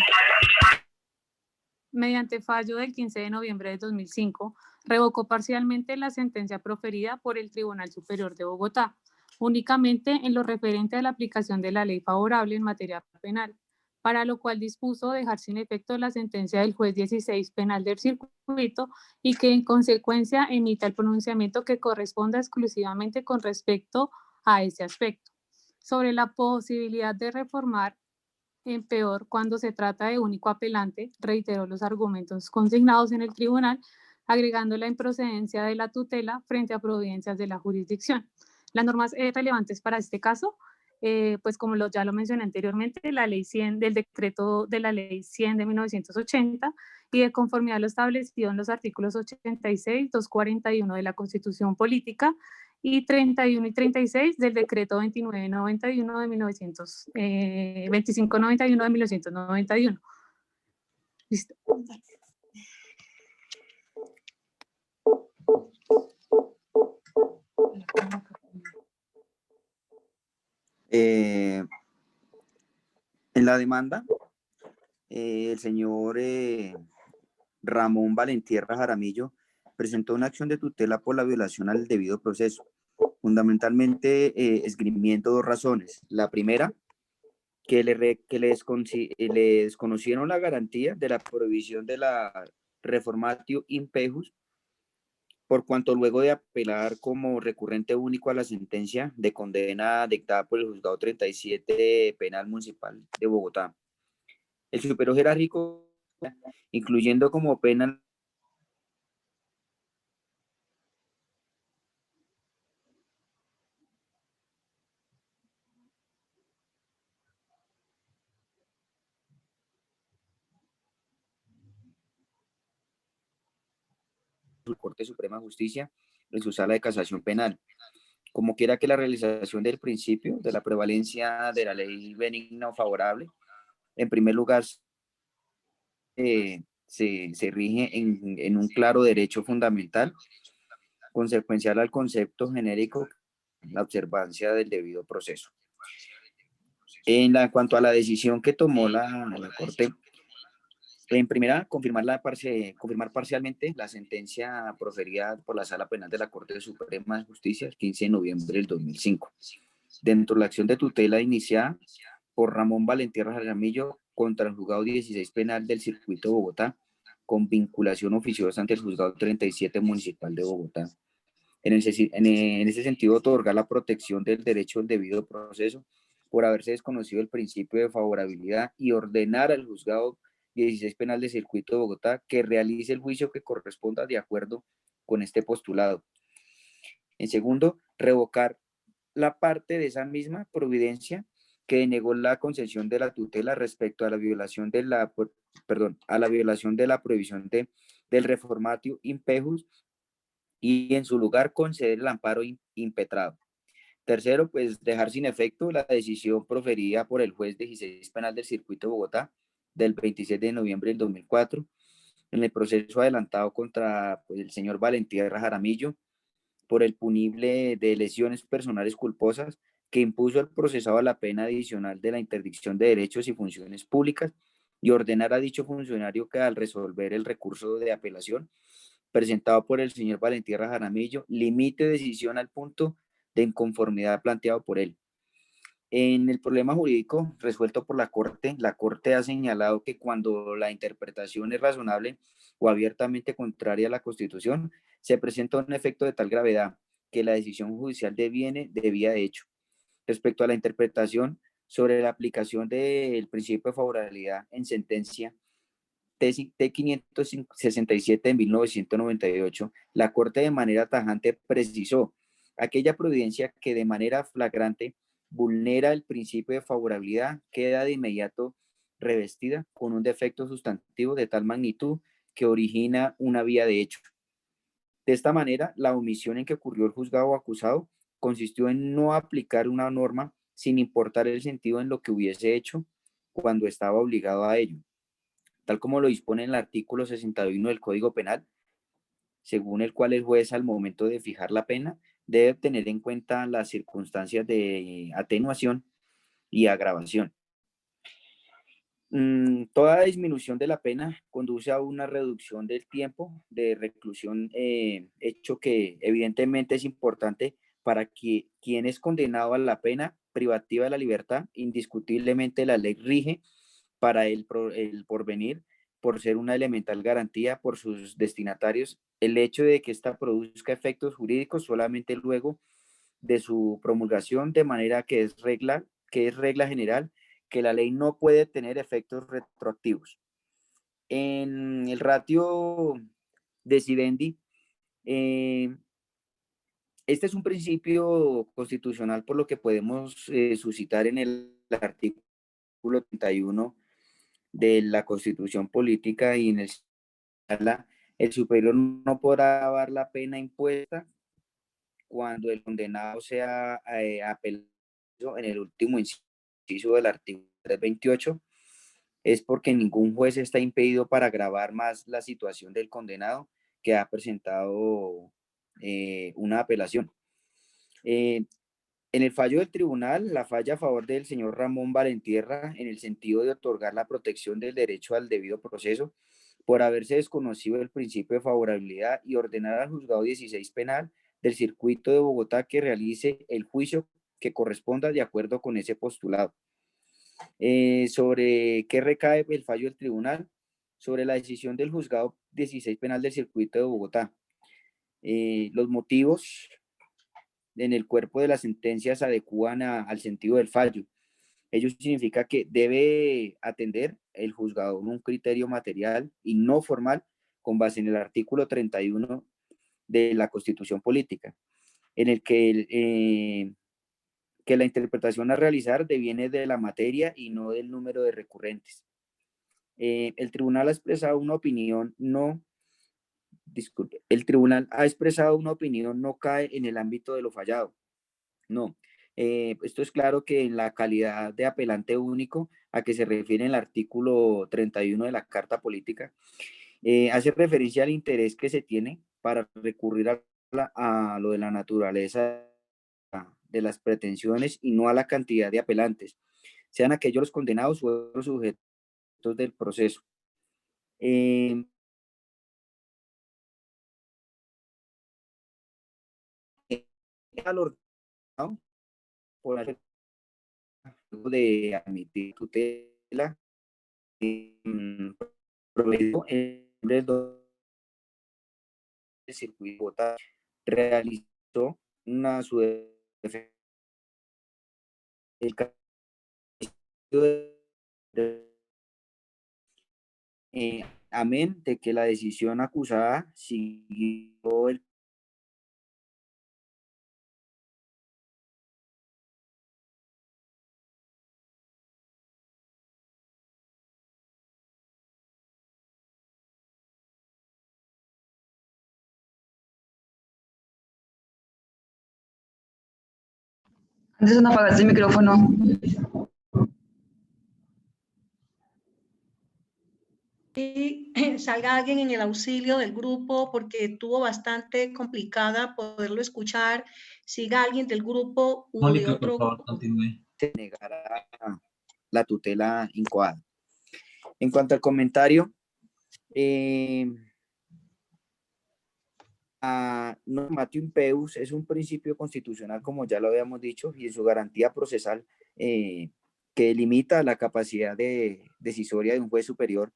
mediante fallo del 15 de noviembre de 2005, revocó parcialmente la sentencia proferida por el Tribunal Superior de Bogotá, únicamente en lo referente a la aplicación de la ley favorable en materia penal, para lo cual dispuso dejar sin efecto la sentencia del juez 16 penal del circuito y que en consecuencia emita el pronunciamiento que corresponda exclusivamente con respecto a ese aspecto. Sobre la posibilidad de reformar en peor cuando se trata de único apelante, reiteró los argumentos consignados en el tribunal, agregando la improcedencia de la tutela frente a providencias de la jurisdicción. Las normas relevantes para este caso, pues como ya lo mencioné anteriormente, la ley 100 del decreto de la ley 100 de 1980 y de conformidad a lo establecido en los artículos 86, 241 de la Constitución Política y 31 y 36 del decreto 2991 de 2591 de 1991. Listo. En la demanda, el señor Ramón Valentierra Jaramillo presentó una acción de tutela por la violación al debido proceso. fundamentalmente esgrimiendo dos razones. La primera, que le desconocieron la garantía de la prohibición de la reformatio impejus, por cuanto luego de apelar como recurrente único a la sentencia de condena dictada por el Juzgado 37 Penal Municipal de Bogotá, el superior jerárquico, incluyendo como pena la Corte Suprema de Justicia en su sala de casación penal. Como quiera que la realización del principio de la prevalencia de la ley benigna o favorable, en primer lugar, se rige en un claro derecho fundamental, consecuencial al concepto genérico, la observancia del debido proceso. Cuanto a la decisión que tomó la Corte, en primera, confirmar parcialmente la sentencia proferida por la Sala Penal de la Corte Suprema de Justicia el 15 de noviembre del 2005, dentro de la acción de tutela iniciada por Ramón Valentierra Jaramillo contra el Juzgado 16 Penal del Circuito de Bogotá, con vinculación oficiosa ante el Juzgado 37 Municipal de Bogotá. En ese sentido, otorgar la protección del derecho al debido proceso por haberse desconocido el principio de favorabilidad y ordenar al Juzgado 16 Penal del Circuito de Bogotá que realice el juicio que corresponda de acuerdo con este postulado. En segundo, revocar la parte de esa misma providencia que denegó la concesión de la tutela respecto a la violación de la, violación de la prohibición del reformatio impejus, y en su lugar conceder el amparo impetrado. Tercero, pues dejar sin efecto la decisión proferida por el juez 16 Penal del Circuito de Bogotá del 26 de noviembre del 2004 en el proceso adelantado contra el señor Valentierra Jaramillo por el punible de lesiones personales culposas que impuso al procesado la pena adicional de la interdicción de derechos y funciones públicas y ordenar a dicho funcionario que al resolver el recurso de apelación presentado por el señor Valentierra Jaramillo limite decisión al punto de inconformidad planteado por él. En el problema jurídico resuelto por la Corte ha señalado que cuando la interpretación es razonable o abiertamente contraria a la Constitución, se presenta un efecto de tal gravedad que la decisión judicial deviene de vía de hecho. Respecto a la interpretación sobre la aplicación del principio de favorabilidad en sentencia T567 de 1998, la Corte de manera tajante precisó aquella providencia que de manera flagrante vulnera el principio de favorabilidad queda de inmediato revestida con un defecto sustantivo de tal magnitud que origina una vía de hecho. De esta manera, la omisión en que ocurrió el juzgado acusado consistió en no aplicar una norma sin importar el sentido en lo que hubiese hecho cuando estaba obligado a ello, tal como lo dispone en el artículo 61 del Código Penal, según el cual el juez al momento de fijar la pena debe tener en cuenta las circunstancias de atenuación y agravación. Toda disminución de la pena conduce a una reducción del tiempo de reclusión, hecho que evidentemente es importante para que quien es condenado a la pena privativa de la libertad. Indiscutiblemente la ley rige para el porvenir por ser una elemental garantía por sus destinatarios. El hecho de que ésta produzca efectos jurídicos solamente luego de su promulgación, de manera que es regla general que la ley no puede tener efectos retroactivos. En el ratio decidendi, este es un principio constitucional por lo que podemos suscitar en el artículo 31 de la Constitución Política y en el superior no podrá dar la pena impuesta cuando el condenado sea apelado en el último inciso del artículo 328, es porque ningún juez está impedido para agravar más la situación del condenado que ha presentado una apelación. En el fallo del tribunal, la falla a favor del señor Ramón Valentierra en el sentido de otorgar la protección del derecho al debido proceso por haberse desconocido el principio de favorabilidad y ordenar al juzgado 16 penal del circuito de Bogotá que realice el juicio que corresponda de acuerdo con ese postulado. ¿Sobre qué recae el fallo del tribunal? Sobre la decisión del juzgado 16 penal del circuito de Bogotá. Los motivos en el cuerpo de la sentencia se adecúan al sentido del fallo. Ello significa que debe atender el juzgado un criterio material y no formal con base en el artículo 31 de la Constitución Política, en el que la interpretación a realizar deviene de la materia y no del número de recurrentes. El tribunal ha expresado una opinión no cae en el ámbito de lo fallado. No. Esto es claro que en la calidad de apelante único a que se refiere el artículo 31 de la Carta Política, hace referencia al interés que se tiene para recurrir a lo de la naturaleza de las pretensiones y no a la cantidad de apelantes, sean aquellos los condenados o los sujetos del proceso. Al ordenado por de admitir tutela prohibido en el circuito Bogotá realizó una su defensa el amén de que la decisión acusada siguió el Anderson, apagaste el micrófono. Y salga alguien en el auxilio del grupo porque estuvo bastante complicada poderlo escuchar. Siga alguien del grupo o Mónica, de otro. por favor, continúe. Se negará la tutela incoada. En cuanto al comentario, normatio impeus es un principio constitucional, como ya lo habíamos dicho, y en su garantía procesal que limita la capacidad decisoria de un juez superior,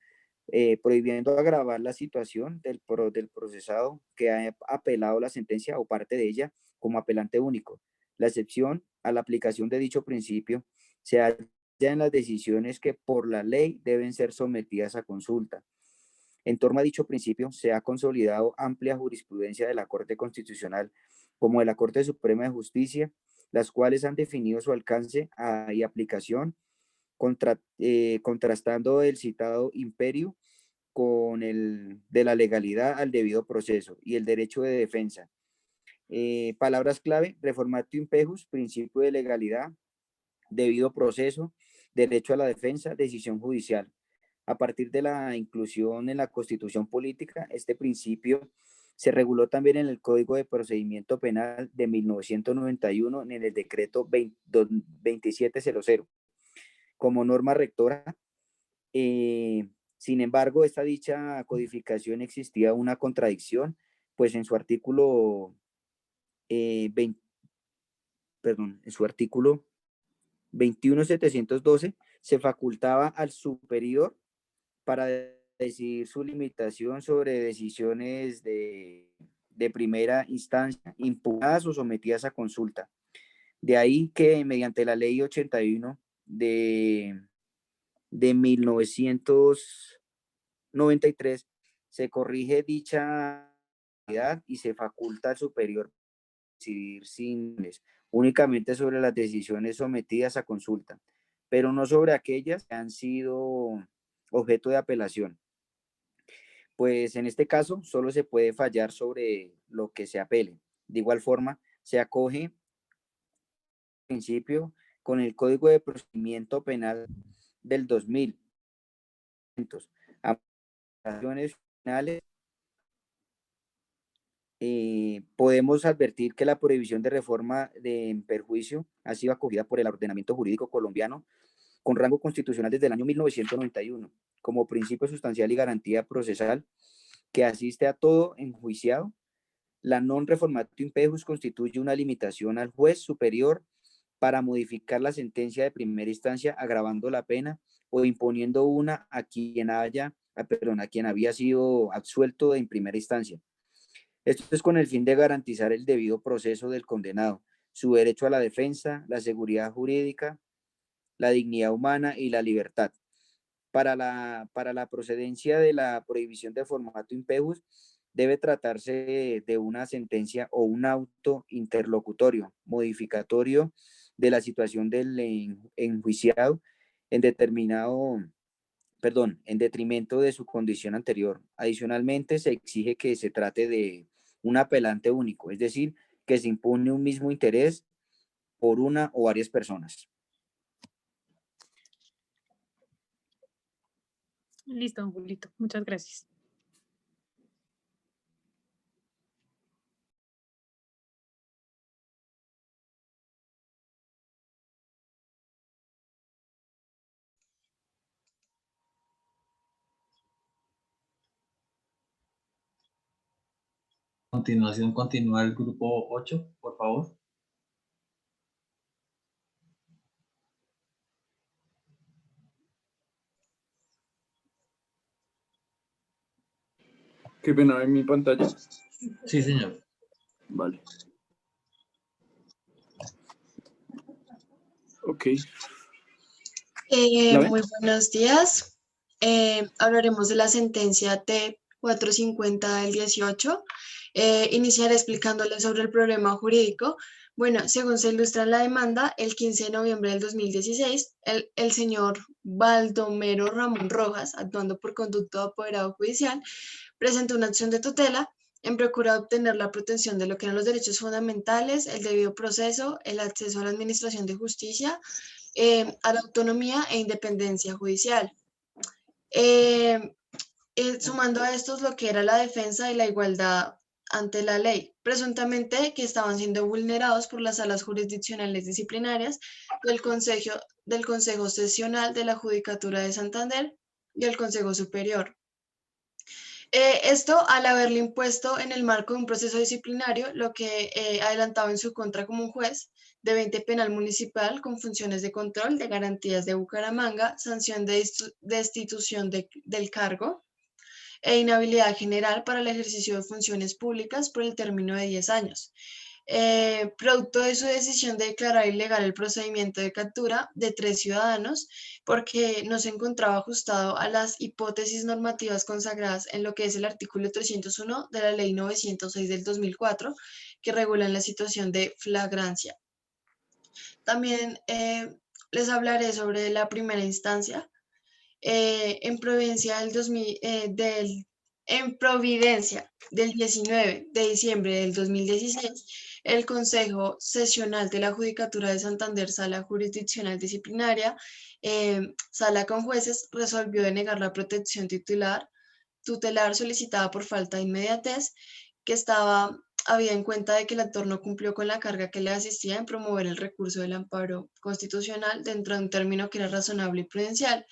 prohibiendo agravar la situación del procesado que ha apelado la sentencia o parte de ella como apelante único. La excepción a la aplicación de dicho principio se halla en las decisiones que por la ley deben ser sometidas a consulta. En torno a dicho principio, se ha consolidado amplia jurisprudencia de la Corte Constitucional como de la Corte Suprema de Justicia, las cuales han definido su alcance y aplicación, contrastando el citado imperio con el de la legalidad al debido proceso y el derecho de defensa. Palabras clave: reformatio impejus, principio de legalidad, debido proceso, derecho a la defensa, decisión judicial. A partir de la inclusión en la Constitución Política, este principio se reguló también en el Código de Procedimiento Penal de 1991 en el decreto 2700 como norma rectora. Sin embargo, dicha codificación existía una contradicción, pues en su artículo 21712 se facultaba al superior para decidir su limitación sobre decisiones de primera instancia, impugnadas o sometidas a consulta. De ahí que mediante la ley 81 de 1993 se corrige dicha realidad y se faculta al superior decidir únicamente sobre las decisiones sometidas a consulta, pero no sobre aquellas que han sido objeto de apelación. Pues en este caso solo se puede fallar sobre lo que se apele. De igual forma, se acoge el principio con el Código de Procedimiento Penal del 2000. Apelaciones finales, podemos advertir que la prohibición de reforma en perjuicio ha sido acogida por el ordenamiento jurídico colombiano con rango constitucional desde el año 1991, como principio sustancial y garantía procesal que asiste a todo enjuiciado La non reformatio impejus constituye una limitación al juez superior para modificar la sentencia de primera instancia, agravando la pena o imponiendo una a quien había sido absuelto en primera instancia. Esto es con el fin de garantizar el debido proceso del condenado, su derecho a la defensa, la seguridad jurídica, la dignidad humana y la libertad. Para la procedencia de la prohibición de formato impejus, debe tratarse de una sentencia o un auto interlocutorio, modificatorio de la situación del enjuiciado en detrimento de su condición anterior. Adicionalmente, se exige que se trate de un apelante único, es decir, que se impune un mismo interés por una o varias personas. Listo, don Julito. Muchas gracias. A continuación, continúa el grupo 8, por favor. ¿Qué pena en mi pantalla? Sí, señor. Vale. Ok. Muy buenos días. Hablaremos de la sentencia T450 del 18. Iniciaré explicándole sobre el problema jurídico. Bueno, según se ilustra en la demanda, el 15 de noviembre del 2016, el señor Baldomero Ramón Rojas, actuando por conducto de apoderado judicial, presentó una acción de tutela en procura de obtener la protección de lo que eran los derechos fundamentales, el debido proceso, el acceso a la administración de justicia, a la autonomía e independencia judicial. Sumando a estos lo que era la defensa y la igualdad ante la ley, presuntamente que estaban siendo vulnerados por las salas jurisdiccionales disciplinarias del Consejo Sesional de la Judicatura de Santander y el Consejo Superior. Esto al haberle impuesto en el marco de un proceso disciplinario lo que adelantaba en su contra como un juez de 20 penal municipal con funciones de control de garantías de Bucaramanga, sanción de destitución del cargo e inhabilidad general para el ejercicio de funciones públicas por el término de 10 años. Producto de su decisión de declarar ilegal el procedimiento de captura de 3 ciudadanos porque no se encontraba ajustado a las hipótesis normativas consagradas en lo que es el artículo 301 de la Ley 906 del 2004, que regulan la situación de flagrancia. También les hablaré sobre la primera instancia. En Providencia del 19 de diciembre del 2016, el Consejo Sesional de la Judicatura de Santander, Sala Jurisdiccional Disciplinaria, Sala con Jueces, resolvió denegar la protección tutelar solicitada por falta de inmediatez, que había en cuenta de que el actor no cumplió con la carga que le asistía en promover el recurso del amparo constitucional dentro de un término que era razonable y prudencial.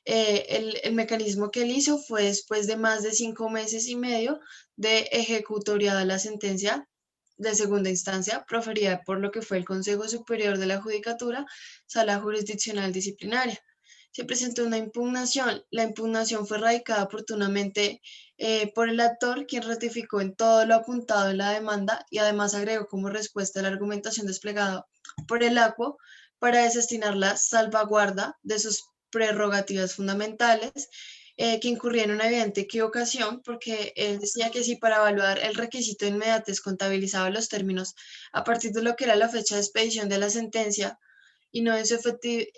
El mecanismo que él hizo fue después de más de 5 meses y medio de ejecutoriada la sentencia de segunda instancia proferida por lo que fue el Consejo Superior de la Judicatura, Sala Jurisdiccional Disciplinaria. Se presentó una impugnación. La impugnación fue radicada oportunamente por el actor, quien ratificó en todo lo apuntado en la demanda y además agregó como respuesta a la argumentación desplegada por el ACUO para desestimar la salvaguarda de sus prerrogativas fundamentales, que incurría en una evidente equivocación, porque él decía que si para evaluar el requisito de inmediatez contabilizaba los términos a partir de lo que era la fecha de expedición de la sentencia y no de su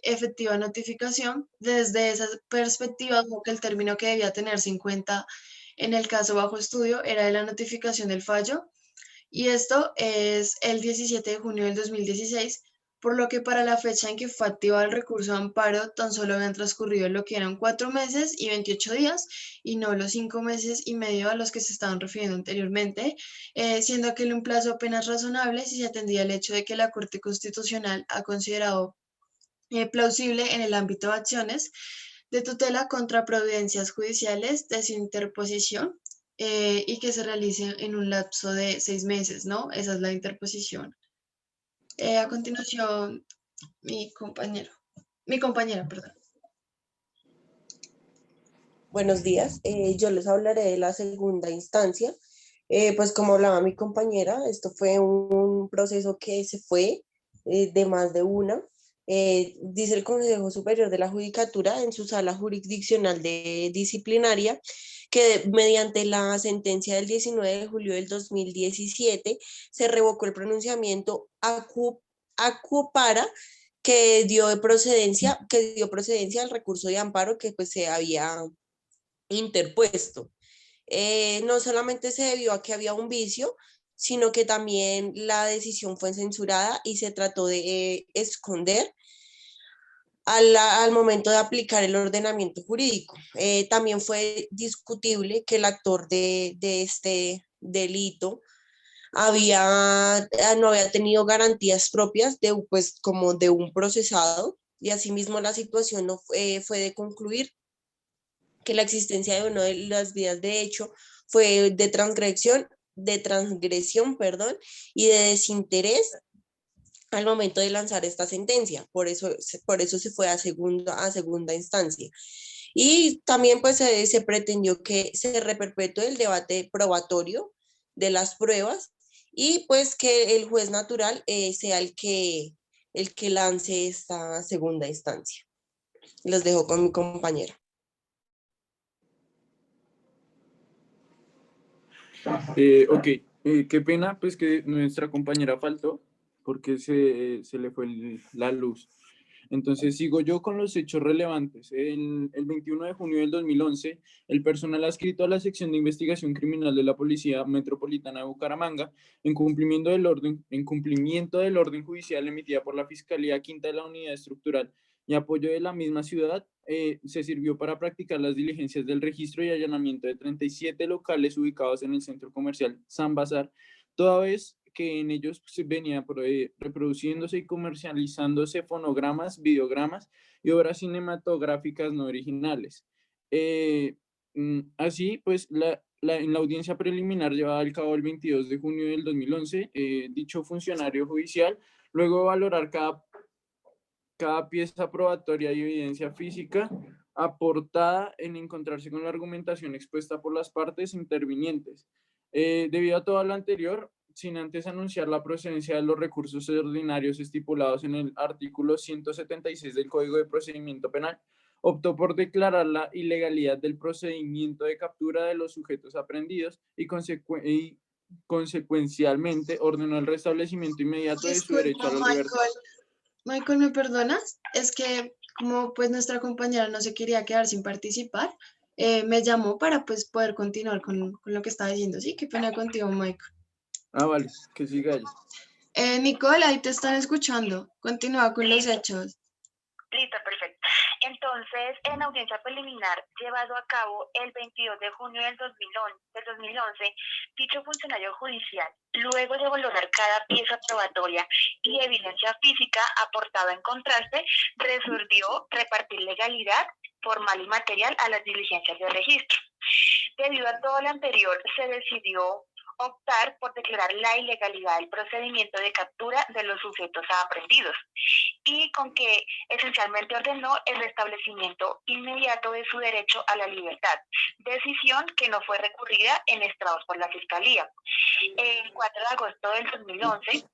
efectiva notificación, desde esa perspectiva, que el término que debía tenerse en cuenta en el caso bajo estudio era de la notificación del fallo, y esto es el 17 de junio del 2016, por lo que para la fecha en que fue activado el recurso de amparo tan solo habían transcurrido lo que eran 4 meses y 28 días y no los 5 meses y medio a los que se estaban refiriendo anteriormente, siendo aquel un plazo apenas razonable si se atendía el hecho de que la Corte Constitucional ha considerado plausible en el ámbito de acciones de tutela contra providencias judiciales de su interposición y que se realice en un lapso de 6 meses, ¿no? Esa es la interposición. A continuación, mi compañera, perdón. Buenos días, yo les hablaré de la segunda instancia. Pues como hablaba mi compañera, esto fue un proceso que se fue de más de una. Dice el Consejo Superior de la Judicatura en su sala jurisdiccional de disciplinaria que mediante la sentencia del 19 de julio del 2017 se revocó el pronunciamiento Acupara que dio procedencia al recurso de amparo que pues se había interpuesto. No solamente se debió a que había un vicio, sino que también la decisión fue censurada y se trató de esconder al momento de aplicar el ordenamiento jurídico. También fue discutible que el actor de este delito no había tenido garantías propias pues, como de un procesado, y asimismo la situación no fue de concluir que la existencia de una de las vías de hecho fue de transgresión, y de desinterés al momento de lanzar esta sentencia. Por eso se fue a segunda instancia. Y también pues se pretendió que se reperpetúe el debate probatorio de las pruebas y pues que el juez natural sea el que lance esta segunda instancia. Los dejo con mi compañera. Ok, qué pena pues que nuestra compañera faltó porque se le fue la luz. Entonces sigo yo con los hechos relevantes. El 21 de junio del 2011, el personal adscrito a la sección de investigación criminal de la Policía Metropolitana de Bucaramanga, en cumplimiento del orden judicial emitida por la Fiscalía Quinta de la Unidad Estructural y apoyo de la misma ciudad, se sirvió para practicar las diligencias del registro y allanamiento de 37 locales ubicados en el centro comercial San Bazar, toda vez que en ellos venía reproduciéndose y comercializándose fonogramas, videogramas y obras cinematográficas no originales. Así, pues, en la audiencia preliminar llevada a cabo el 22 de junio del 2011, dicho funcionario judicial, luego de valorar cada pieza probatoria y evidencia física aportada en encontrarse con la argumentación expuesta por las partes intervinientes. Debido a todo lo anterior, sin antes anunciar la procedencia de los recursos ordinarios estipulados en el artículo 176 del Código de Procedimiento Penal, optó por declarar la ilegalidad del procedimiento de captura de los sujetos aprehendidos y consecuencialmente ordenó el restablecimiento inmediato de su derecho a la libertad. Michael, ¿me perdonas? Es que como pues nuestra compañera no se quería quedar sin participar, me llamó para pues poder continuar con lo que estaba diciendo. Sí, qué pena contigo, Michael. Vale, que siga ella. Nicole, ahí te están escuchando. Continúa con los hechos. Listo, perfecto. Entonces, en audiencia preliminar llevado a cabo el 22 de junio del 2011, dicho funcionario judicial, luego de valorar cada pieza probatoria y evidencia física aportada en contraste, resolvió repartir legalidad formal y material a las diligencias de registro. Debido a todo lo anterior, se decidió optar por declarar la ilegalidad del procedimiento de captura de los sujetos aprehendidos y con que esencialmente ordenó el restablecimiento inmediato de su derecho a la libertad, decisión que no fue recurrida en estrados por la Fiscalía. El 4 de agosto del 2011,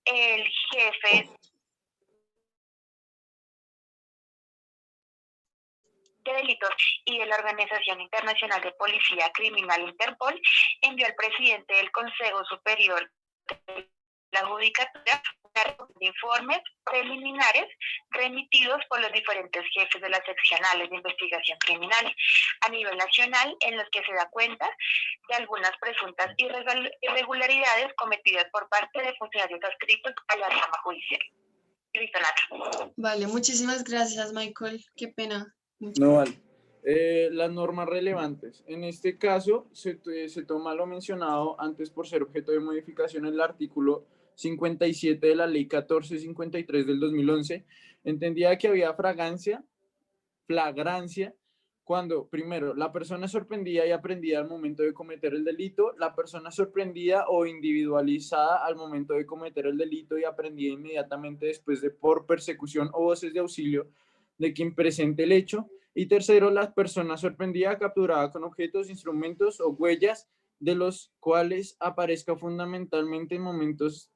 el jefe de Delitos y de la Organización Internacional de Policía Criminal Interpol envió al presidente del Consejo Superior de la Judicatura de informes preliminares remitidos por los diferentes jefes de las seccionales de investigación criminal a nivel nacional, en los que se da cuenta de algunas presuntas irregularidades cometidas por parte de funcionarios adscritos a la rama judicial. Listo, Nacho. Vale, muchísimas gracias, Michael. Qué pena. No vale. Las normas relevantes. En este caso, se toma lo mencionado antes por ser objeto de modificación el artículo 57 de la Ley 1453 del 2011. Entendía que había flagrancia cuando, primero, la persona sorprendida y aprendida al momento de cometer el delito, la persona sorprendida o individualizada al momento de cometer el delito y aprendida inmediatamente después de por persecución o voces de auxilio de quien presente el hecho. Y tercero, la persona sorprendida capturada con objetos, instrumentos o huellas de los cuales aparezca fundamentalmente en momentos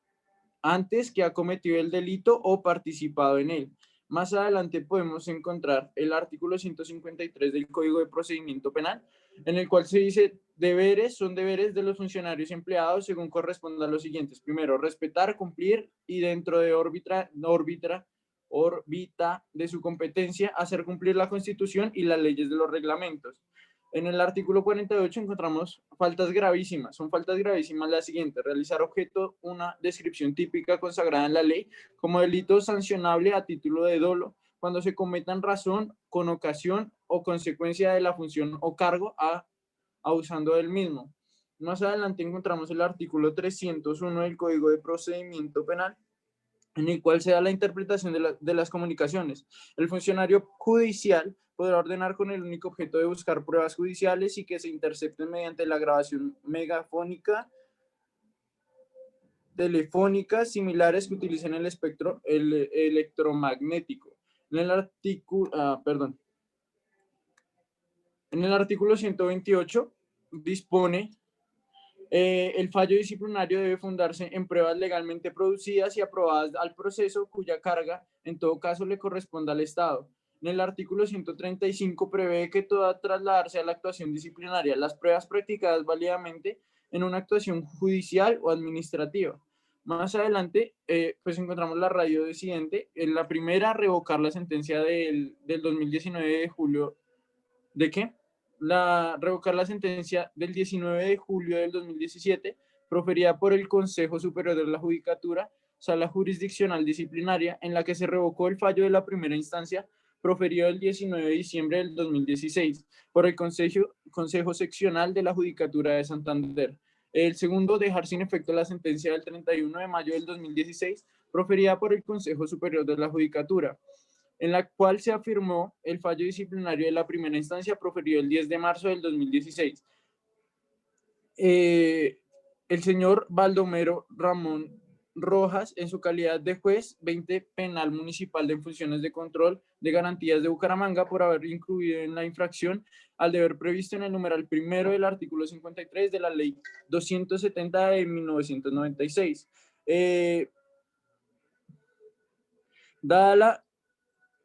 antes que ha cometido el delito o participado en él. Más adelante podemos encontrar el artículo 153 del Código de Procedimiento Penal, en el cual se dice deberes son deberes de los funcionarios empleados según corresponda a los siguientes. Primero, respetar, cumplir y dentro de órbita de su competencia, hacer cumplir la Constitución y las leyes de los reglamentos. En el artículo 48 encontramos faltas gravísimas. Son faltas gravísimas las siguientes: realizar objeto una descripción típica consagrada en la ley como delito sancionable a título de dolo cuando se cometa en razón, con ocasión o consecuencia de la función o cargo abusando del mismo. Más adelante encontramos el artículo 301 del Código de Procedimiento Penal, en el cual se da la interpretación de las comunicaciones. El funcionario judicial podrá ordenar con el único objeto de buscar pruebas judiciales y que se intercepten mediante la grabación megafónica, telefónica, similares que utilicen el espectro electromagnético. En el artículo 128 dispone el fallo disciplinario debe fundarse en pruebas legalmente producidas y aprobadas al proceso, cuya carga en todo caso le corresponda al Estado. En el artículo 135 prevé que toda trasladarse a la actuación disciplinaria las pruebas practicadas válidamente en una actuación judicial o administrativa. Más adelante, pues encontramos la radio decidente. En la primera, revocar la sentencia del 2019 de julio. ¿De qué? Revocar la sentencia del 19 de julio del 2017 proferida por el Consejo Superior de la Judicatura, Sala Jurisdiccional Disciplinaria, en la que se revocó el fallo de la primera instancia proferido el 19 de diciembre del 2016 por el Consejo Seccional de la Judicatura de Santander. El segundo, dejar sin efecto la sentencia del 31 de mayo del 2016 proferida por el Consejo Superior de la Judicatura, en la cual se afirmó el fallo disciplinario de la primera instancia proferido el 10 de marzo del 2016. El señor Baldomero Ramón Rojas, en su calidad de juez 20 penal municipal de funciones de control de garantías de Bucaramanga, por haber incluido en la infracción al deber previsto en el numeral primero del artículo 53 de la ley 270 de 1996. Dada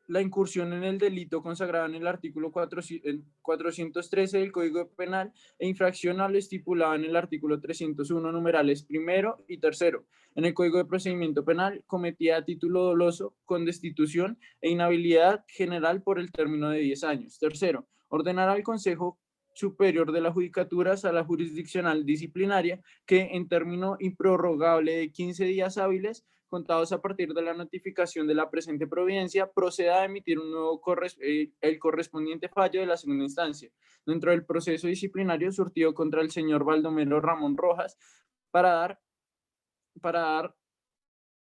la incursión en el delito consagrado en el artículo 413 del Código Penal e infracción a lo estipulado en el artículo 301 numerales primero y tercero en el Código de Procedimiento Penal, cometida a título doloso con destitución e inhabilidad general por el término de 10 años. Tercero, ordenar al Consejo Superior de la Judicatura, Sala Jurisdiccional Disciplinaria, que en término improrrogable de 15 días hábiles contados a partir de la notificación de la presente providencia, proceda a emitir un nuevo el correspondiente fallo de la segunda instancia dentro del proceso disciplinario surtido contra el señor Baldomero Ramón Rojas para dar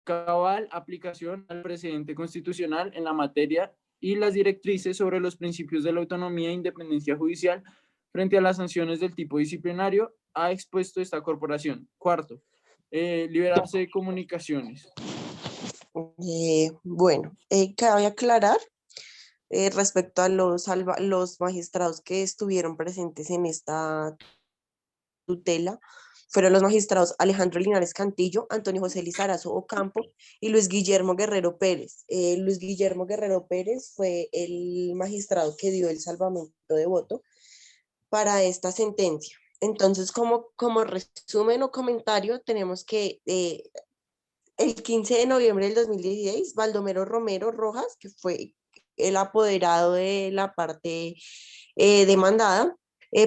cabal aplicación al precedente constitucional en la materia y las directrices sobre los principios de la autonomía e independencia judicial frente a las sanciones del tipo disciplinario ha expuesto esta corporación. Cuarto, liberarse de comunicaciones. Bueno, cabe aclarar respecto a los magistrados que estuvieron presentes en esta tutela, fueron los magistrados Alejandro Linares Cantillo, Antonio José Lizarazo Ocampo y Luis Guillermo Guerrero Pérez. Luis Guillermo Guerrero Pérez fue el magistrado que dio el salvamento de voto para esta sentencia. Entonces, como resumen o comentario, tenemos que el 15 de noviembre del 2016, Baldomero Romero Rojas, que fue el apoderado de la parte demandada,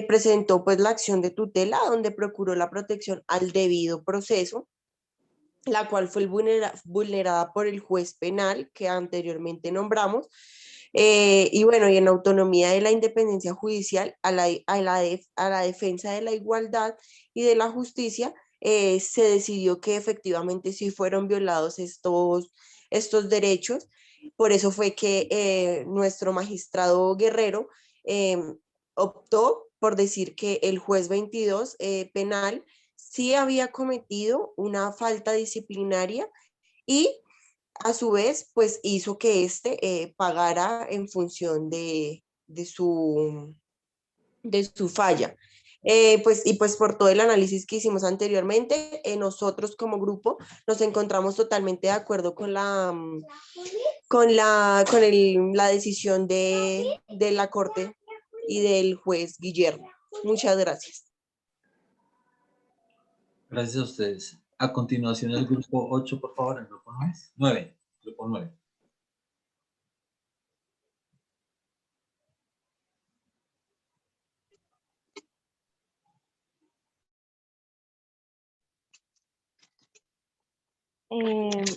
presentó pues la acción de tutela donde procuró la protección al debido proceso, la cual fue vulnerada por el juez penal que anteriormente nombramos, y bueno, y en autonomía de la independencia judicial a la defensa de la igualdad y de la justicia, se decidió que efectivamente sí fueron violados estos derechos. Por eso fue que nuestro magistrado Guerrero optó por decir que el juez 22 penal sí había cometido una falta disciplinaria y a su vez pues hizo que éste pagara en función de su falla. Pues por todo el análisis que hicimos anteriormente, nosotros como grupo nos encontramos totalmente de acuerdo con la decisión de la Corte y del juez Guillermo. Muchas gracias. Gracias a ustedes. A continuación el grupo 8, por favor, el grupo 9. Grupo 9.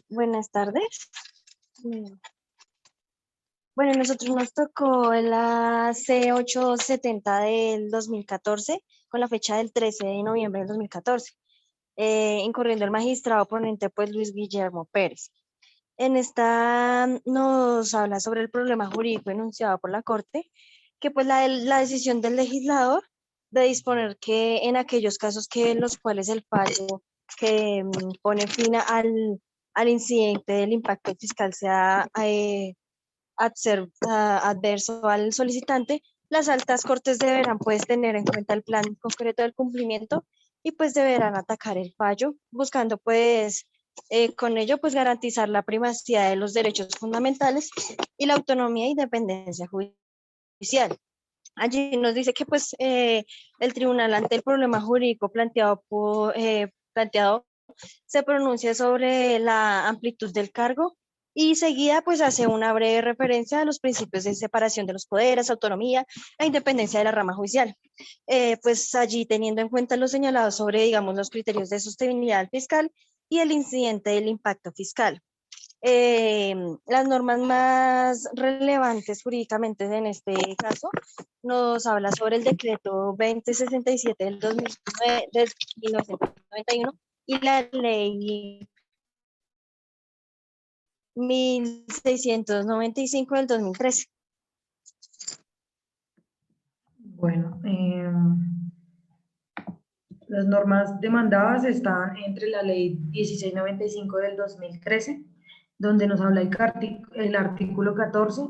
Buenas tardes. Bueno, nosotros nos tocó la C870 del 2014 con la fecha del 13 de noviembre del 2014, incurriendo el magistrado ponente pues Luis Guillermo Pérez. En esta nos habla sobre el problema jurídico enunciado por la Corte, que pues la decisión del legislador de disponer que en aquellos casos que en los cuales el fallo que pone fin al incidente del impacto fiscal sea adverso al solicitante, las altas cortes deberán pues tener en cuenta el plan concreto del cumplimiento y pues deberán atacar el fallo, buscando pues con ello pues garantizar la primacía de los derechos fundamentales y la autonomía e independencia judicial. Allí nos dice que pues el tribunal ante el problema jurídico planteado se pronuncia sobre la amplitud del cargo y seguida pues hace una breve referencia a los principios de separación de los poderes, autonomía e independencia de la rama judicial. Pues allí teniendo en cuenta lo señalado sobre, digamos, los criterios de sostenibilidad fiscal y el incidente del impacto fiscal. Las normas más relevantes jurídicamente en este caso nos habla sobre el decreto 2067 del 2009, de 1991 y la ley 1695 del 2013. Bueno, las normas demandadas están entre la ley 1695 del 2013, donde nos habla el artículo 14,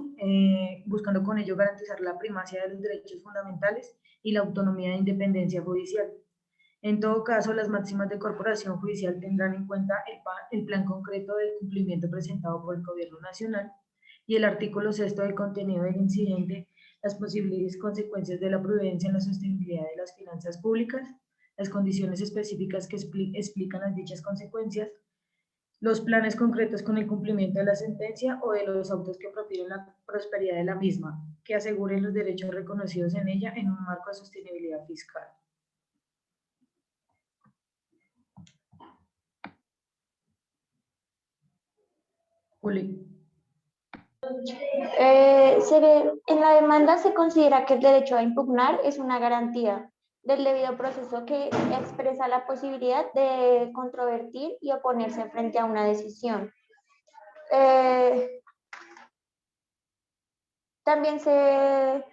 buscando con ello garantizar la primacia de los derechos fundamentales y la autonomía e independencia judicial. En todo caso, las máximas de corporación judicial tendrán en cuenta el plan concreto de cumplimiento presentado por el Gobierno Nacional y el artículo 6 del contenido del incidente, las posibles consecuencias de la prudencia en la sostenibilidad de las finanzas públicas, las condiciones específicas que explican las dichas consecuencias, los planes concretos con el cumplimiento de la sentencia o de los autos que propiden la prosperidad de la misma, que aseguren los derechos reconocidos en ella en un marco de sostenibilidad fiscal. Juli. En la demanda se considera que el derecho a impugnar es una garantía del debido proceso que expresa la posibilidad de controvertir y oponerse frente a una decisión. También se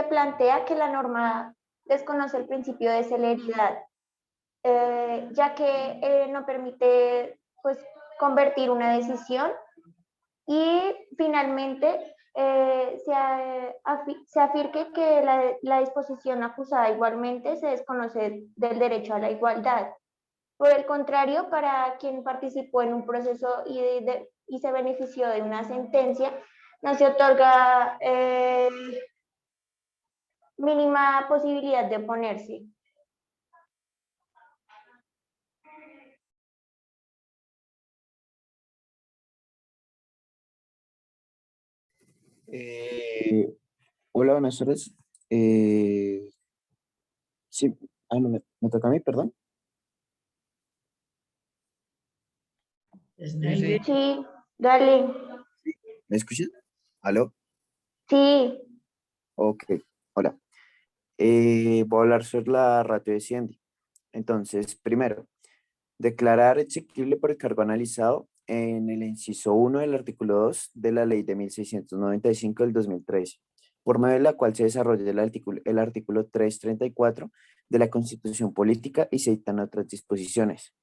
plantea que la norma desconoce el principio de celeridad, ya que no permite pues, convertir una decisión. Y finalmente se afirme que la disposición acusada igualmente se desconoce del derecho a la igualdad. Por el contrario, para quien participó en un proceso y se benefició de una sentencia, no se otorga mínima posibilidad de oponerse. Hola, buenas tardes. Sí, no, me toca a mí, perdón. Sí, dale. ¿Me escuchas? ¿Aló? Sí. Ok, hola. Voy a hablar sobre la ratio de Ciendi. Entonces, primero, declarar exequible por el cargo analizado en el inciso 1 del artículo 2 de la ley de 1695 del 2013, por medio de la cual se desarrolla el artículo 334 de la Constitución Política y se dictan otras disposiciones.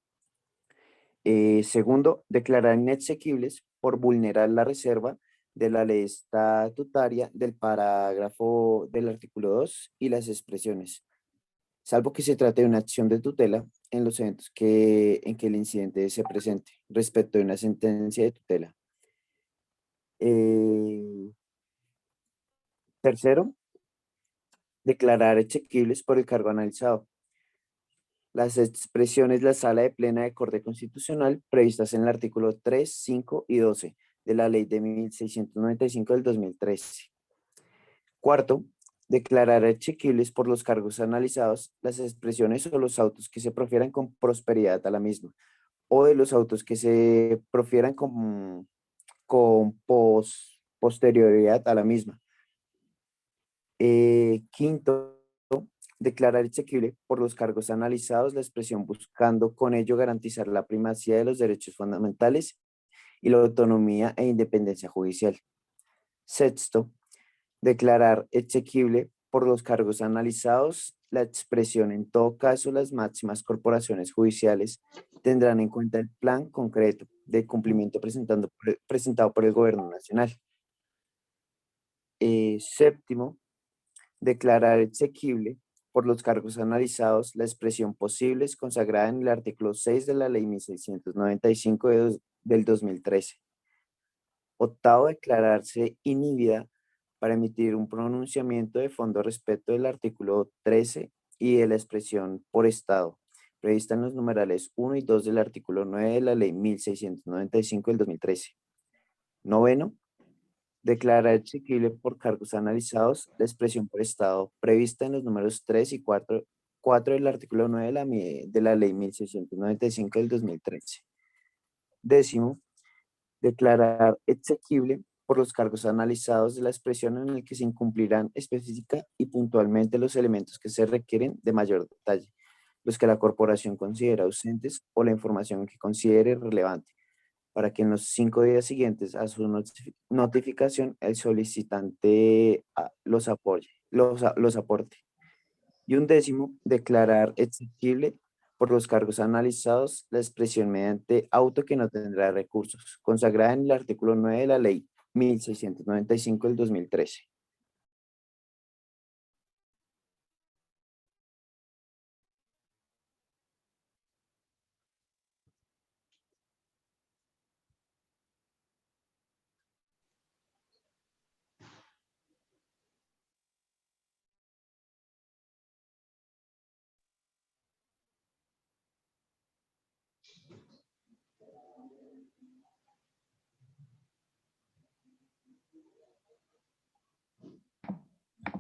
Segundo, declarar inexequibles por vulnerar la reserva de la ley estatutaria del parágrafo del artículo 2 y las expresiones, salvo que se trate de una acción de tutela en los eventos en que el incidente se presente respecto de una sentencia de tutela. Tercero, declarar exequibles por el cargo analizado las expresiones de la Sala de Plena de Corte Constitucional previstas en el artículo 3, 5 y 12 de la Ley de 1695 del 2013. Cuarto, declarar exequibles por los cargos analizados las expresiones o los autos que se profieran con prosperidad a la misma, o de los autos que se profieran con posterioridad a la misma. Quinto, declarar exequible por los cargos analizados la expresión buscando con ello garantizar la primacía de los derechos fundamentales y la autonomía e independencia judicial. Sexto, declarar exequible por los cargos analizados la expresión en todo caso las máximas corporaciones judiciales tendrán en cuenta el plan concreto de cumplimiento presentado por el Gobierno Nacional. Séptimo, declarar exequible por los cargos analizados la expresión posibles consagrada en el artículo 6 de la Ley 1695 del 2013. Octavo, declararse inhibida para emitir un pronunciamiento de fondo respecto del artículo 13 y de la expresión por Estado, prevista en los numerales 1 y 2 del artículo 9 de la Ley 1695 del 2013. Noveno, declarar exequible por cargos analizados la expresión por Estado prevista en los números 3 y 4 del artículo 9 de la Ley 1695 del 2013. Décimo, declarar exequible por los cargos analizados de la expresión en el que se incumplirán específica y puntualmente los elementos que se requieren de mayor detalle, los que la corporación considera ausentes o la información que considere relevante, para que en los 5 días siguientes a su notificación el solicitante los aporte. Y un décimo, declarar exequible por los cargos analizados la expresión mediante auto que no tendrá recursos, consagrada en el artículo 9 de la Ley 1695 del 2013.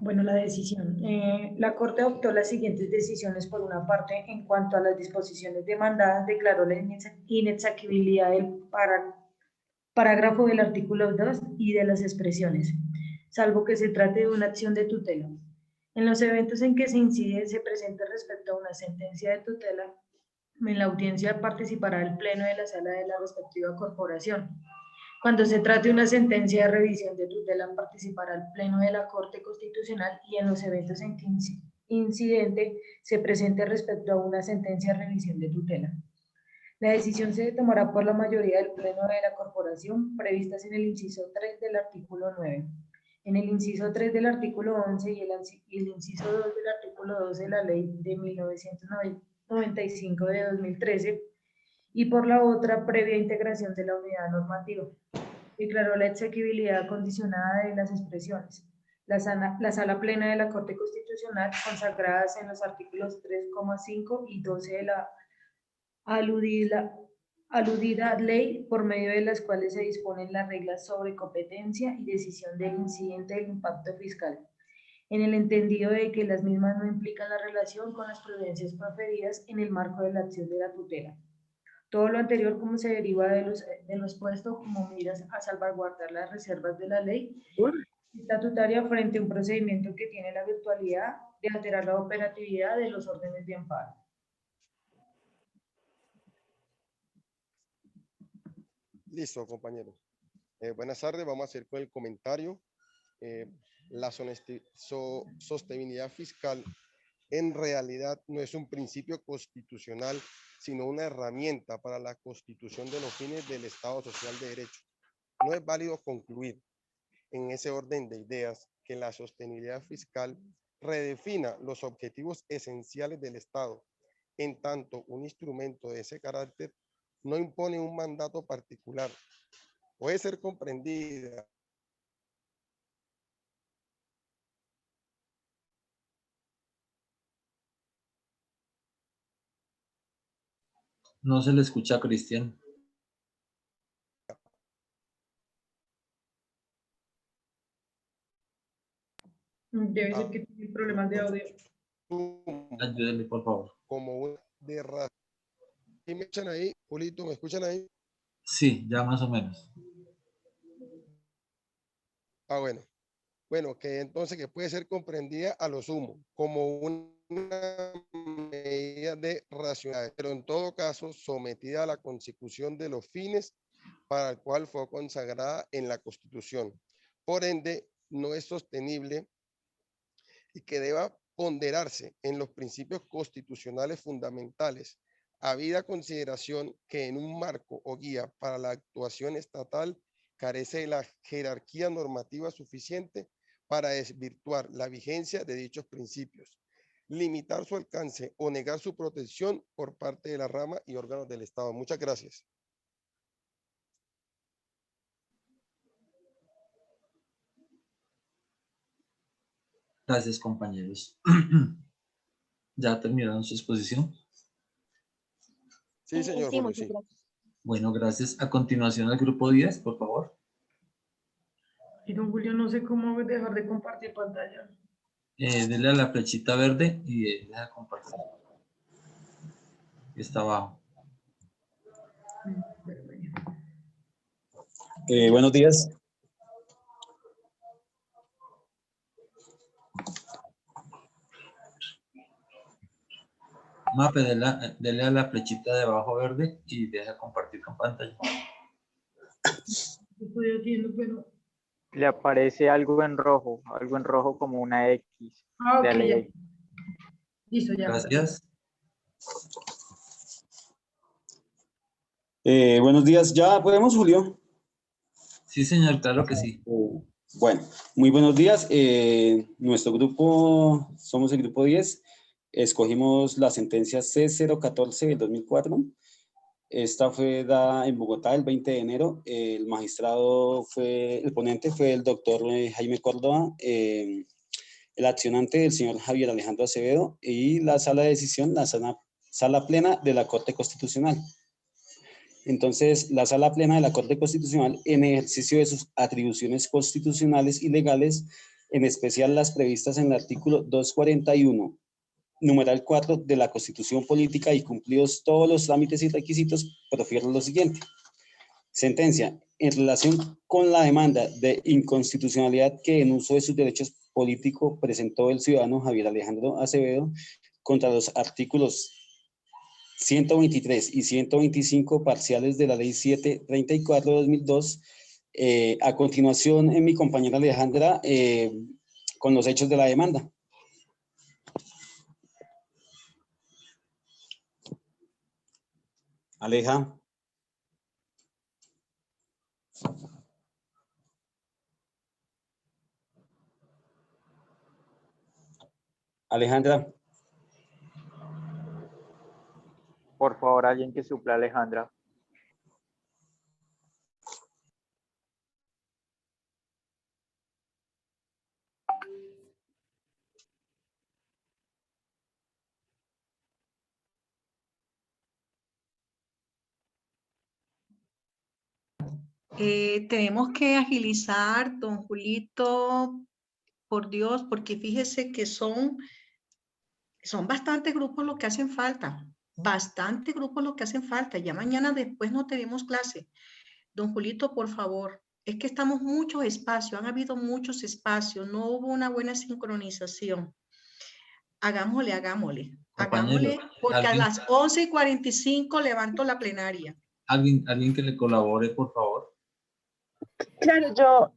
Bueno, la decisión. La Corte adoptó las siguientes decisiones. Por una parte, en cuanto a las disposiciones demandadas, declaró la inexequibilidad del parágrafo del artículo 2 y de las expresiones, salvo que se trate de una acción de tutela. En los eventos en que se presente respecto a una sentencia de tutela, en la audiencia participará el pleno de la sala de la respectiva corporación. Cuando se trate de una sentencia de revisión de tutela, participará el Pleno de la Corte Constitucional y en los eventos en que incidente se presente respecto a una sentencia de revisión de tutela. La decisión se tomará por la mayoría del Pleno de la Corporación previstas en el inciso 3 del artículo 9. En el inciso 3 del artículo 11 y el inciso 2 del artículo 12 de la Ley de 1995 de 2013, y por la otra previa integración de la unidad normativa. Declaró la exequibilidad condicionada de las expresiones. La sala plena de la Corte Constitucional, consagradas en los artículos 3,5 y 12 de la aludida ley, por medio de las cuales se disponen las reglas sobre competencia y decisión del incidente del impacto fiscal, en el entendido de que las mismas no implican la relación con las prudencias proferidas en el marco de la acción de la tutela. Todo lo anterior como se deriva de lo expuesto como miras a salvaguardar las reservas de la ley estatutaria frente a un procedimiento que tiene la virtualidad de alterar la operatividad de los órdenes de amparo. Listo, compañeros. Buenas tardes, vamos a hacer con el comentario. la sostenibilidad fiscal en realidad no es un principio constitucional, sino una herramienta para la constitución de los fines del Estado Social de Derecho. No es válido concluir en ese orden de ideas que la sostenibilidad fiscal redefina los objetivos esenciales del Estado, en tanto un instrumento de ese carácter no impone un mandato particular. Puede ser comprendida No se le escucha a Cristian. Debe ser que tiene problemas de audio. Ayúdenme, por favor. Como una de raza. ¿Y me escuchan ahí, Julito? ¿Me escuchan ahí? Sí, ya más o menos. Bueno. Bueno, que entonces que puede ser comprendida a lo sumo como una medida de racionalidad, pero en todo caso sometida a la consecución de los fines para el cual fue consagrada en la Constitución. Por ende, no es sostenible y que deba ponderarse en los principios constitucionales fundamentales, habida consideración que en un marco o guía para la actuación estatal carece de la jerarquía normativa suficiente para desvirtuar la vigencia de dichos principios, limitar su alcance o negar su protección por parte de la rama y órganos del Estado. Muchas gracias. Gracias, compañeros. ¿Ya terminaron su exposición? Sí, señor. Sí, Julio, muchas sí. gracias. Bueno, gracias. A continuación, el grupo 10, por favor. Y don Julio, no sé cómo dejar de compartir pantalla. Dele a la flechita verde y deja compartir. Está abajo. Buenos días. Mape, dele a la flechita de abajo verde y deja compartir con pantalla. Estoy haciendo, pero... Le aparece algo en rojo como una X. Ah, ok, Dale ya. ahí. Listo, ya. Gracias. Buenos días. ¿Ya podemos, Julio? Sí, señor, claro que sí. Bueno, muy buenos días. Nuestro grupo, somos el grupo 10. Escogimos la sentencia C014 del 2004. Esta fue dada en Bogotá el 20 de enero. El ponente fue el doctor Jaime Córdoba, el accionante el señor Javier Alejandro Acevedo y la sala de decisión, la sala plena de la Corte Constitucional. Entonces, la sala plena de la Corte Constitucional, en ejercicio de sus atribuciones constitucionales y legales, en especial las previstas en el artículo 241, numeral 4 de la Constitución Política y cumplidos todos los trámites y requisitos, profiere lo siguiente. Sentencia. En relación con la demanda de inconstitucionalidad que en uso de sus derechos políticos presentó el ciudadano Javier Alejandro Acevedo contra los artículos 123 y 125 parciales de la Ley 734 de 2002. A continuación, mi compañera Alejandra, con los hechos de la demanda. Aleja. Alejandra. Por favor, alguien que supla a Alejandra. Tenemos que agilizar, don Julito, por Dios, porque fíjese que son bastantes grupos los que hacen falta, bastantes grupos los que hacen falta. Ya mañana después no tenemos clase. Don Julito, por favor, es que estamos muchos espacios, han habido muchos espacios, no hubo una buena sincronización. Hagámosle, porque a las 11:45 levanto la plenaria. ¿Alguien que le colabore, por favor? Claro,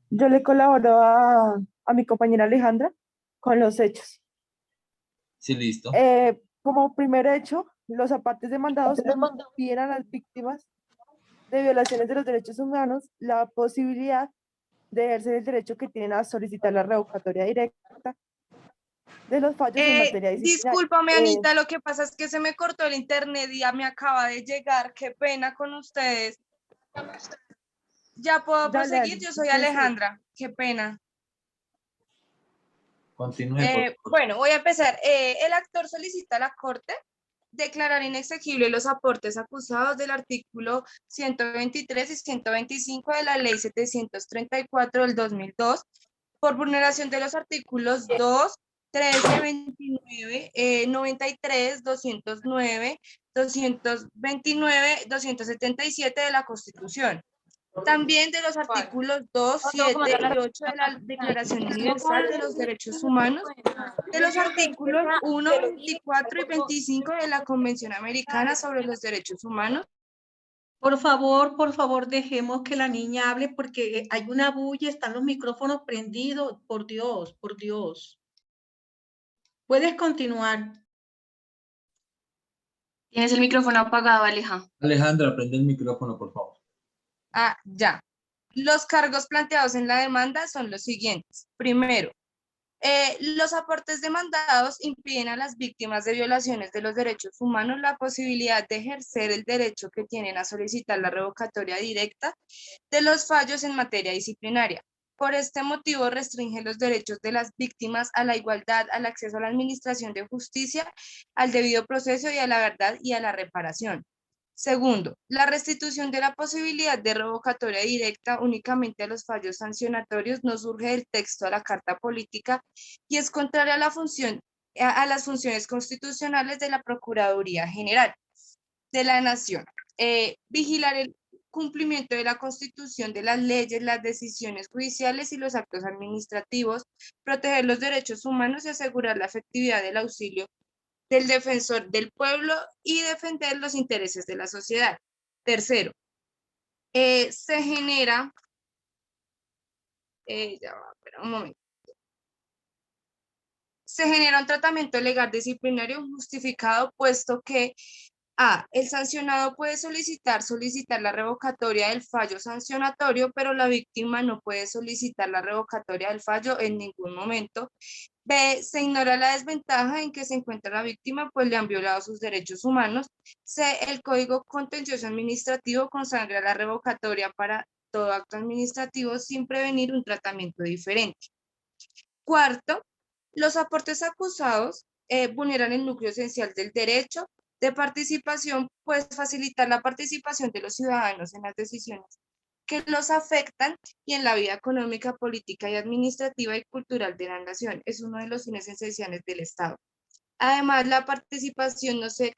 yo le colaboro a a mi compañera Alejandra con los hechos. Sí, listo. Como primer hecho, los apartes demandados piden a las víctimas de violaciones de los derechos humanos la posibilidad de ejercer el derecho que tienen a solicitar la revocatoria directa de los fallos en materia disciplinaria. Discúlpame, Anita, lo que pasa es que se me cortó el internet y ya me acaba de llegar. Qué pena con ustedes. ¿Ya puedo proseguir? Yo soy Alejandra. Qué pena. Continúe. Bueno, voy a empezar. El actor solicita a la Corte declarar inexequible los aportes acusados del artículo 123 y 125 de la Ley 734 del 2002 por vulneración de los artículos 2, 13, 29, 93, 209, 229, 277 de la Constitución. También de los artículos 2, 7 y 8 de la Declaración Universal de los Derechos Humanos, de los artículos 1, 24 y 25 de la Convención Americana sobre los Derechos Humanos. Por favor, dejemos que la niña hable porque hay una bulla, están los micrófonos prendidos. Por Dios, por Dios. Puedes continuar. Tienes el micrófono apagado, Aleja. Alejandra, prende el micrófono, por favor. Ya. Los cargos planteados en la demanda son los siguientes. Primero, los aportes demandados impiden a las víctimas de violaciones de los derechos humanos la posibilidad de ejercer el derecho que tienen a solicitar la revocatoria directa de los fallos en materia disciplinaria. Por este motivo, restringe los derechos de las víctimas a la igualdad, al acceso a la administración de justicia, al debido proceso y a la verdad y a la reparación. Segundo, la restitución de la posibilidad de revocatoria directa únicamente a los fallos sancionatorios no surge del texto de la Carta Política y es contraria a las funciones constitucionales de la Procuraduría General de la Nación. Vigilar el cumplimiento de la Constitución, de las leyes, las decisiones judiciales y los actos administrativos, proteger los derechos humanos y asegurar la efectividad del auxilio del defensor del pueblo y defender los intereses de la sociedad. Tercero, se genera, se genera un tratamiento legal disciplinario justificado, puesto que el sancionado puede solicitar la revocatoria del fallo sancionatorio, pero la víctima no puede solicitar la revocatoria del fallo en ningún momento. B, se ignora la desventaja en que se encuentra la víctima, pues le han violado sus derechos humanos. C, el Código Contencioso Administrativo consagra la revocatoria para todo acto administrativo sin prevenir un tratamiento diferente. Cuarto, los aportes acusados vulneran el núcleo esencial del derecho de participación, pues facilitar la participación de los ciudadanos en las decisiones que los afectan y en la vida económica, política y administrativa y cultural de la nación. Es uno de los fines esenciales del Estado. Además, la participación no se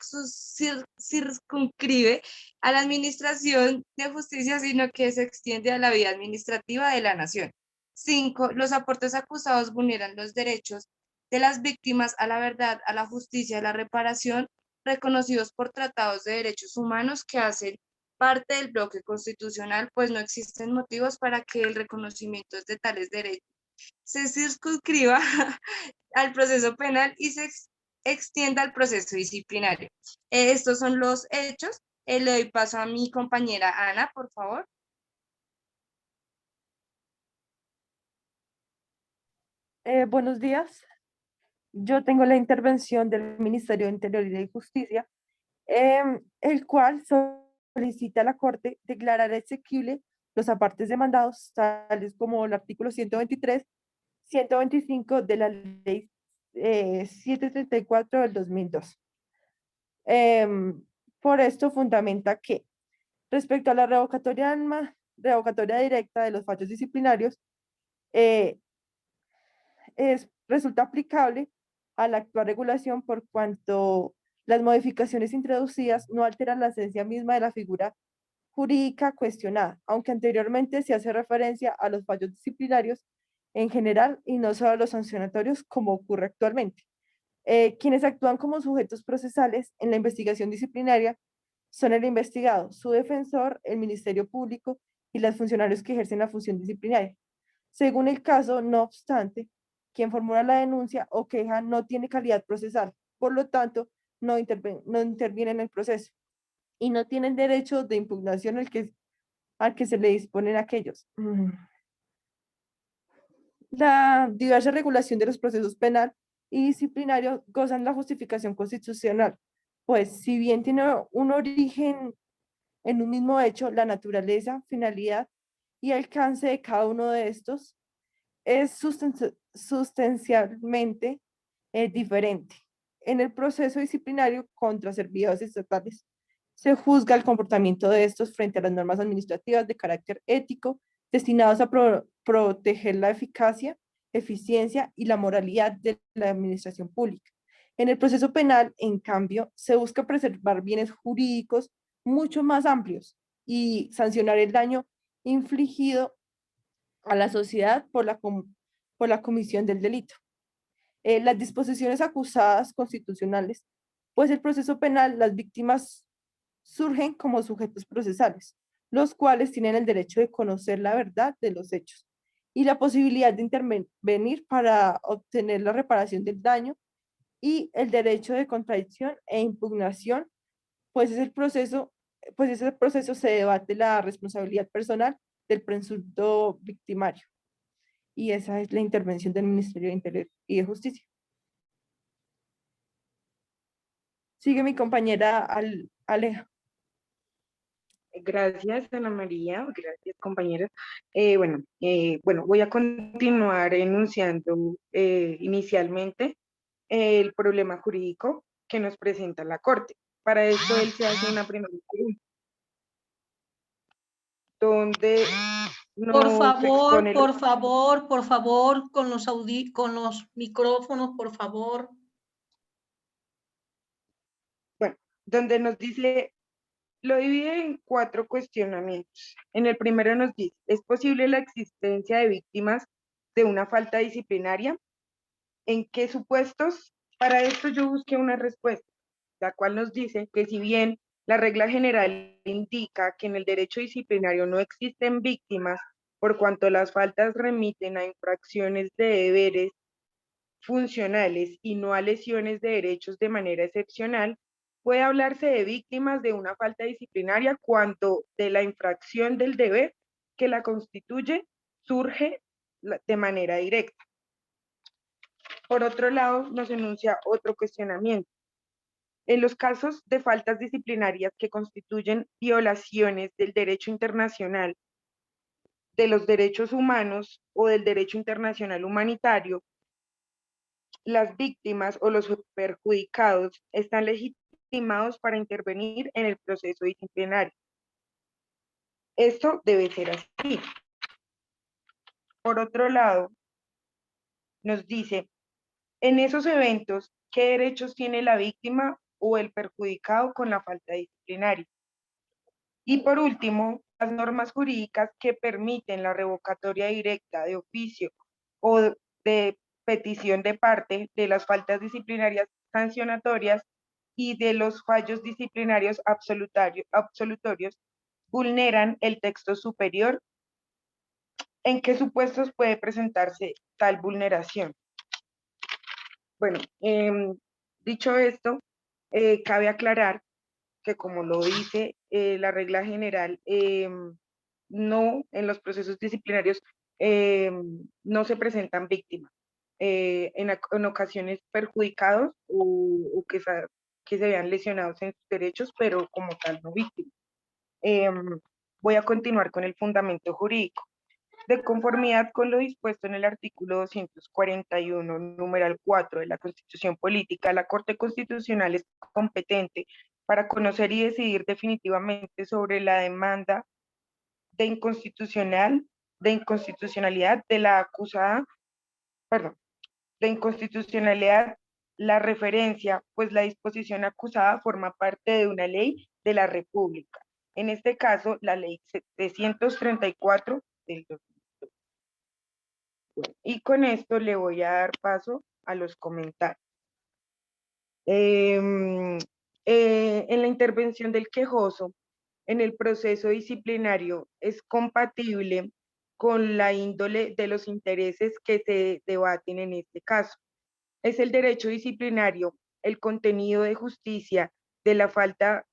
circunscribe a la administración de justicia, sino que se extiende a la vida administrativa de la nación. 5. Los aportes acusados vulneran los derechos de las víctimas a la verdad, a la justicia, a la reparación, reconocidos por tratados de derechos humanos que hacen parte del bloque constitucional, pues no existen motivos para que el reconocimiento de tales derechos se circunscriba al proceso penal y se extienda al proceso disciplinario. Estos son los hechos. Le doy paso a mi compañera Ana, por favor. Buenos días. Yo tengo la intervención del Ministerio de Interior y de Justicia, el cual solicita a la Corte declarar exequible los apartes demandados, tales como el artículo 123, 125 de la Ley 734 del 2002. Por esto fundamenta que respecto a la revocatoria directa de los fallos disciplinarios, resulta aplicable a la actual regulación por cuanto las modificaciones introducidas no alteran la esencia misma de la figura jurídica cuestionada, aunque anteriormente se hace referencia a los fallos disciplinarios en general y no solo a los sancionatorios como ocurre actualmente. Quienes actúan como sujetos procesales en la investigación disciplinaria son el investigado, su defensor, el Ministerio Público y los funcionarios que ejercen la función disciplinaria. Según el caso, no obstante, quien formula la denuncia o queja no tiene calidad procesal, por lo tanto, no interviene en el proceso y no tiene el derecho de impugnación al que se le disponen aquellos. La diversa regulación de los procesos penal y disciplinario gozan la justificación constitucional, pues si bien tiene un origen en un mismo hecho, la naturaleza, finalidad y alcance de cada uno de estos es sustancialmente diferente. En el proceso disciplinario contra servidores estatales se juzga el comportamiento de estos frente a las normas administrativas de carácter ético destinados a proteger la eficacia, eficiencia y la moralidad de la administración pública. En el proceso penal, en cambio, se busca preservar bienes jurídicos mucho más amplios y sancionar el daño infligido a la sociedad por la comisión del delito. Las disposiciones acusadas constitucionales, pues el proceso penal, las víctimas surgen como sujetos procesales, los cuales tienen el derecho de conocer la verdad de los hechos y la posibilidad de intervenir para obtener la reparación del daño y el derecho de contradicción e impugnación, pues ese proceso se debate la responsabilidad personal del presunto victimario. Y esa es la intervención del Ministerio de Interior y de Justicia. Sigue mi compañera Aleja. Gracias, Ana María. Gracias, compañeras. Bueno, voy a continuar enunciando inicialmente el problema jurídico que nos presenta la Corte. Para esto, él se hace una primera pregunta, donde por favor, con los micrófonos, por favor. Bueno, donde nos dice, lo divide en 4 cuestionamientos. En el primero nos dice, ¿es posible la existencia de víctimas de una falta disciplinaria? ¿En qué supuestos? Para esto yo busqué una respuesta, la cual nos dice que si bien la regla general indica que en el derecho disciplinario no existen víctimas, por cuanto las faltas remiten a infracciones de deberes funcionales y no a lesiones de derechos de manera excepcional, puede hablarse de víctimas de una falta disciplinaria cuando de la infracción del deber que la constituye surge de manera directa. Por otro lado, nos enuncia otro cuestionamiento. En los casos de faltas disciplinarias que constituyen violaciones del derecho internacional, de los derechos humanos o del derecho internacional humanitario, las víctimas o los perjudicados están legitimados para intervenir en el proceso disciplinario. Esto debe ser así. Por otro lado, nos dice, en esos eventos, ¿qué derechos tiene la víctima o el perjudicado con la falta disciplinaria? Y por último, las normas jurídicas que permiten la revocatoria directa de oficio o de petición de parte de las faltas disciplinarias sancionatorias y de los fallos disciplinarios absolutorios vulneran el texto superior. ¿En qué supuestos puede presentarse tal vulneración? Bueno, dicho esto, cabe aclarar que como lo dice la regla general, no, en los procesos disciplinarios no se presentan víctimas. En ocasiones perjudicados o que se vean lesionados en sus derechos, pero como tal no víctimas. Voy a continuar con el fundamento jurídico. De conformidad con lo dispuesto en el artículo 241, numeral 4 de la Constitución Política, la Corte Constitucional es competente para conocer y decidir definitivamente sobre la demanda de inconstitucionalidad de la acusada, de inconstitucionalidad la referencia, pues la disposición acusada forma parte de una ley de la República. En este caso, la ley 734 del 2002. Y con esto le voy a dar paso a los comentarios. En la intervención del quejoso, en el proceso disciplinario, es compatible con la índole de los intereses que se debaten en este caso. Es el derecho disciplinario, el contenido de justicia de la falta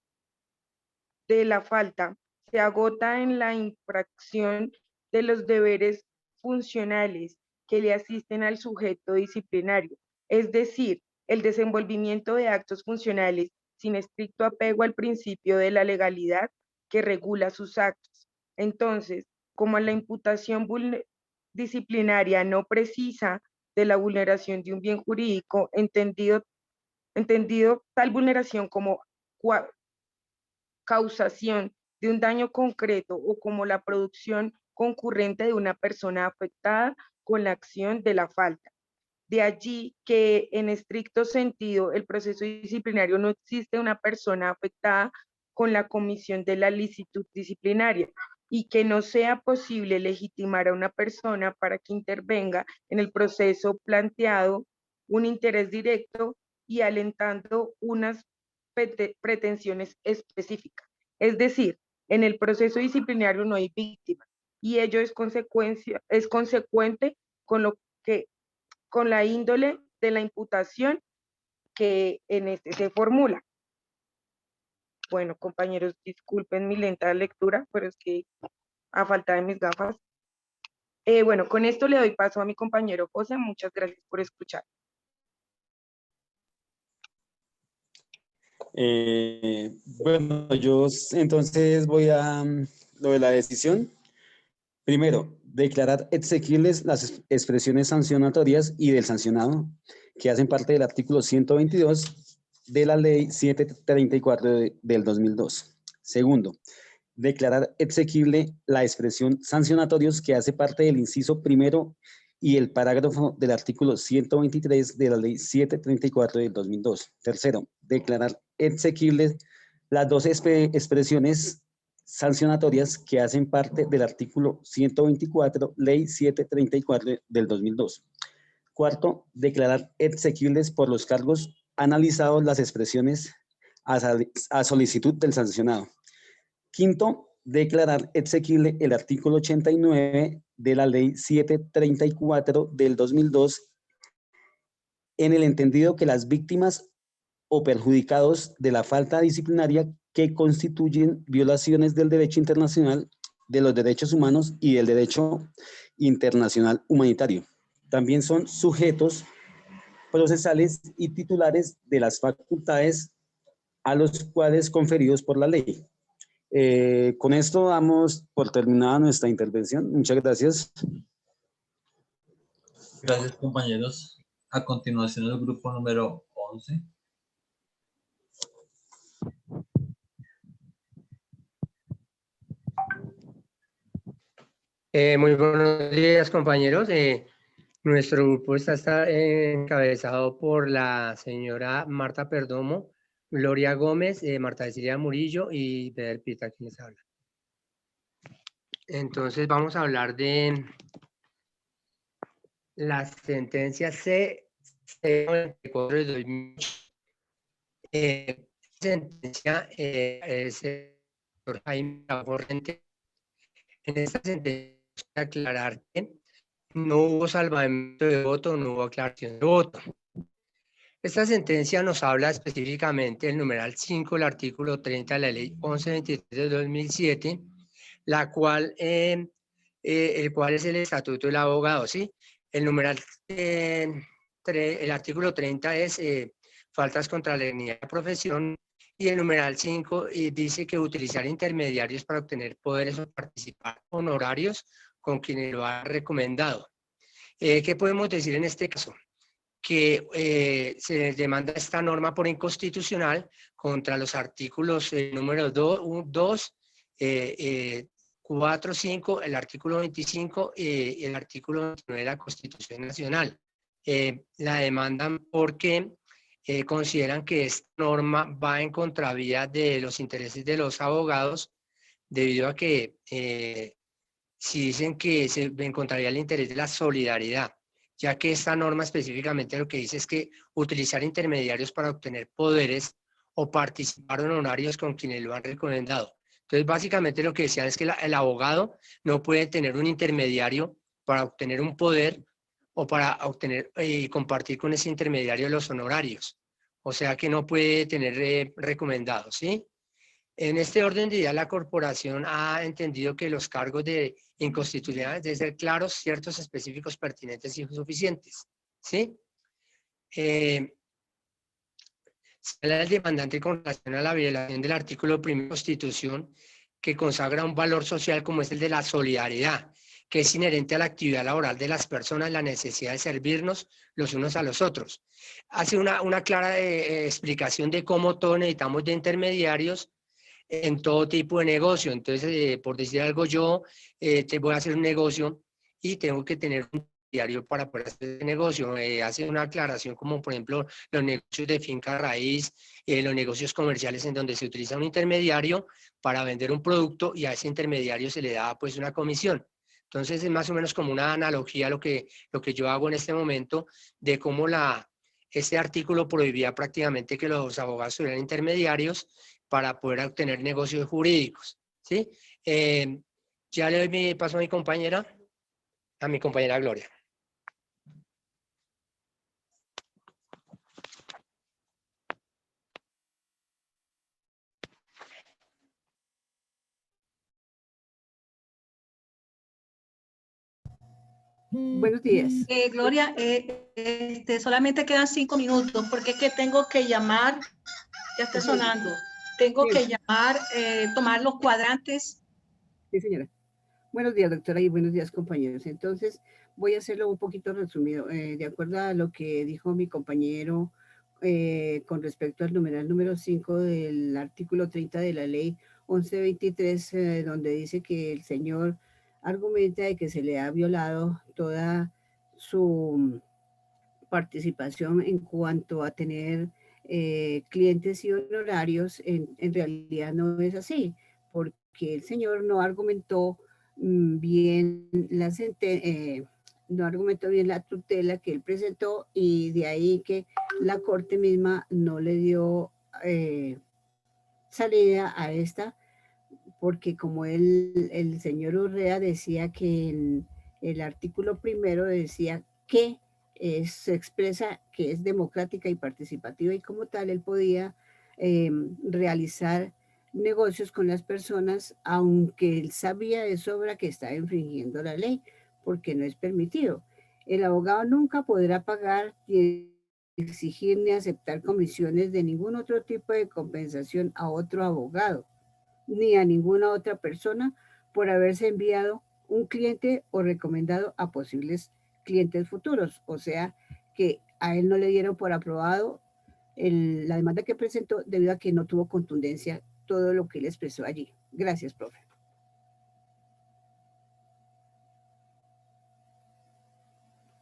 se agota en la infracción de los deberes funcionales que le asisten al sujeto disciplinario, es decir, el desenvolvimiento de actos funcionales sin estricto apego al principio de la legalidad que regula sus actos. Entonces, como la imputación disciplinaria no precisa de la vulneración de un bien jurídico, entendido tal vulneración como causación de un daño concreto o como la producción concurrente de una persona afectada con la acción de la falta. De allí que en estricto sentido el proceso disciplinario no existe una persona afectada con la comisión de la licitud disciplinaria y que no sea posible legitimar a una persona para que intervenga en el proceso planteado un interés directo y alentando unas pretensiones específicas. Es decir, en el proceso disciplinario no hay víctima y ello es consecuente con la índole de la imputación que en este se formula. Bueno, compañeros, disculpen mi lenta lectura, pero es que a falta de mis gafas. Bueno, con esto le doy paso a mi compañero José. Muchas gracias por escuchar. Bueno, yo entonces voy a lo de la decisión. Primero, declarar exequibles las expresiones sancionatorias y del sancionado que hacen parte del artículo 122 de la ley 734 del 2002. Segundo, declarar exequible la expresión sancionatorios que hace parte del inciso primero y el parágrafo del artículo 123 de la ley 734 del 2002. Tercero, declarar exequibles las dos expresiones sancionatorias que hacen parte del artículo 124, ley 734 del 2002. Cuarto, declarar exequibles por los cargos analizados las expresiones a solicitud del sancionado. Quinto, declarar exequible el artículo 89 de la ley 734 del 2002 en el entendido que las víctimas o perjudicados de la falta disciplinaria que constituyen violaciones del derecho internacional, de los derechos humanos y del derecho internacional humanitario. También son sujetos procesales y titulares de las facultades a los cuales conferidos por la ley. Con esto damos por terminada nuestra intervención. Muchas gracias. Gracias, compañeros. A continuación, el grupo número 11. Muy buenos días, compañeros. Nuestro grupo está encabezado por la señora Marta Perdomo, Gloria Gómez, Marta Cecilia Murillo y Beder Pita, quien les habla. Entonces vamos a hablar de la sentencia C-94 de 2008. Sentencia es el doctor Jaime Corrente. En esta sentencia aclarar que no hubo salvamento de voto, no hubo aclaración de voto. Esta sentencia nos habla específicamente del numeral 5 del artículo 30 de la ley 1123 de 2007, el cual es el estatuto del abogado, ¿sí? El numeral, el artículo 30 es faltas contra la dignidad de la profesión, y el numeral 5 dice que utilizar intermediarios para obtener poderes o participar honorarios con quienes lo han recomendado. ¿Qué podemos decir en este caso? Que se demanda esta norma por inconstitucional contra los artículos número 2, 4, 5, el artículo 25 y el artículo 29 de la Constitución Nacional. La demandan porque consideran que esta norma va en contravía de los intereses de los abogados, debido a que si dicen que se encontraría el interés de la solidaridad, ya que esta norma específicamente lo que dice es que utilizar intermediarios para obtener poderes o participar en honorarios con quienes lo han recomendado. Entonces, básicamente lo que decían es que el abogado no puede tener un intermediario para obtener un poder o para obtener y compartir con ese intermediario los honorarios. O sea que no puede tener recomendados, ¿sí? En este orden de ideas, la corporación ha entendido que los cargos de inconstitucionalidad deben ser claros, ciertos, específicos, pertinentes y suficientes, ¿sí? Señala el demandante con relación a la violación del artículo 1 de la Constitución, que consagra un valor social como es el de la solidaridad, que es inherente a la actividad laboral de las personas, la necesidad de servirnos los unos a los otros. Hace una clara explicación de cómo todos necesitamos de intermediarios en todo tipo de negocio. Entonces, por decir algo, yo te voy a hacer un negocio y tengo que tener un intermediario para poder hacer ese negocio. Hace una aclaración como, por ejemplo, los negocios de finca raíz, los negocios comerciales en donde se utiliza un intermediario para vender un producto y a ese intermediario se le da pues una comisión. Entonces, es más o menos como una analogía lo que yo hago en este momento de cómo este artículo prohibía prácticamente que los abogados tuvieran intermediarios para poder obtener negocios jurídicos, ¿sí? Ya le doy mi paso a mi compañera Gloria. Buenos días. Gloria, solamente quedan 5 minutos porque es que tengo que llamar, ya está sonando, tengo que llamar, tomar los cuadrantes. Sí, señora. Buenos días, doctora, y buenos días, compañeros. Entonces, voy a hacerlo un poquito resumido. De acuerdo a lo que dijo mi compañero con respecto al numeral número 5 del artículo 30 de la ley 1123, donde dice que el señor argumenta de que se le ha violado toda su participación en cuanto a tener clientes y honorarios. En realidad no es así, porque el señor no argumentó bien no argumentó bien la tutela que él presentó, y de ahí que la corte misma no le dio salida a esta, porque como el señor Urrea decía que el artículo 1 decía que se expresa que es democrática y participativa, y como tal él podía realizar negocios con las personas, aunque él sabía de sobra que estaba infringiendo la ley, porque no es permitido. El abogado nunca podrá pagar ni exigir ni aceptar comisiones de ningún otro tipo de compensación a otro abogado, ni a ninguna otra persona por haberse enviado un cliente o recomendado a posibles clientes futuros. O sea, que a él no le dieron por aprobado la demanda que presentó debido a que no tuvo contundencia todo lo que él expresó allí. Gracias, profe.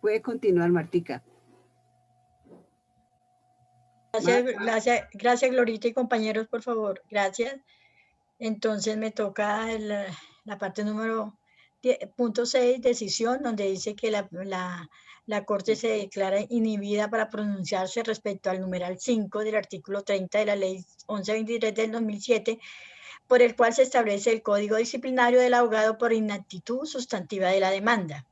Puede continuar, Martica. Gracias, Glorita y compañeros, por favor. Gracias. Entonces me toca la parte número punto 6, decisión, donde dice que la Corte se declara inhibida para pronunciarse respecto al numeral 5 del artículo 30 de la Ley 1123 del 2007, por el cual se establece el Código Disciplinario del abogado por inaptitud sustantiva de la demanda.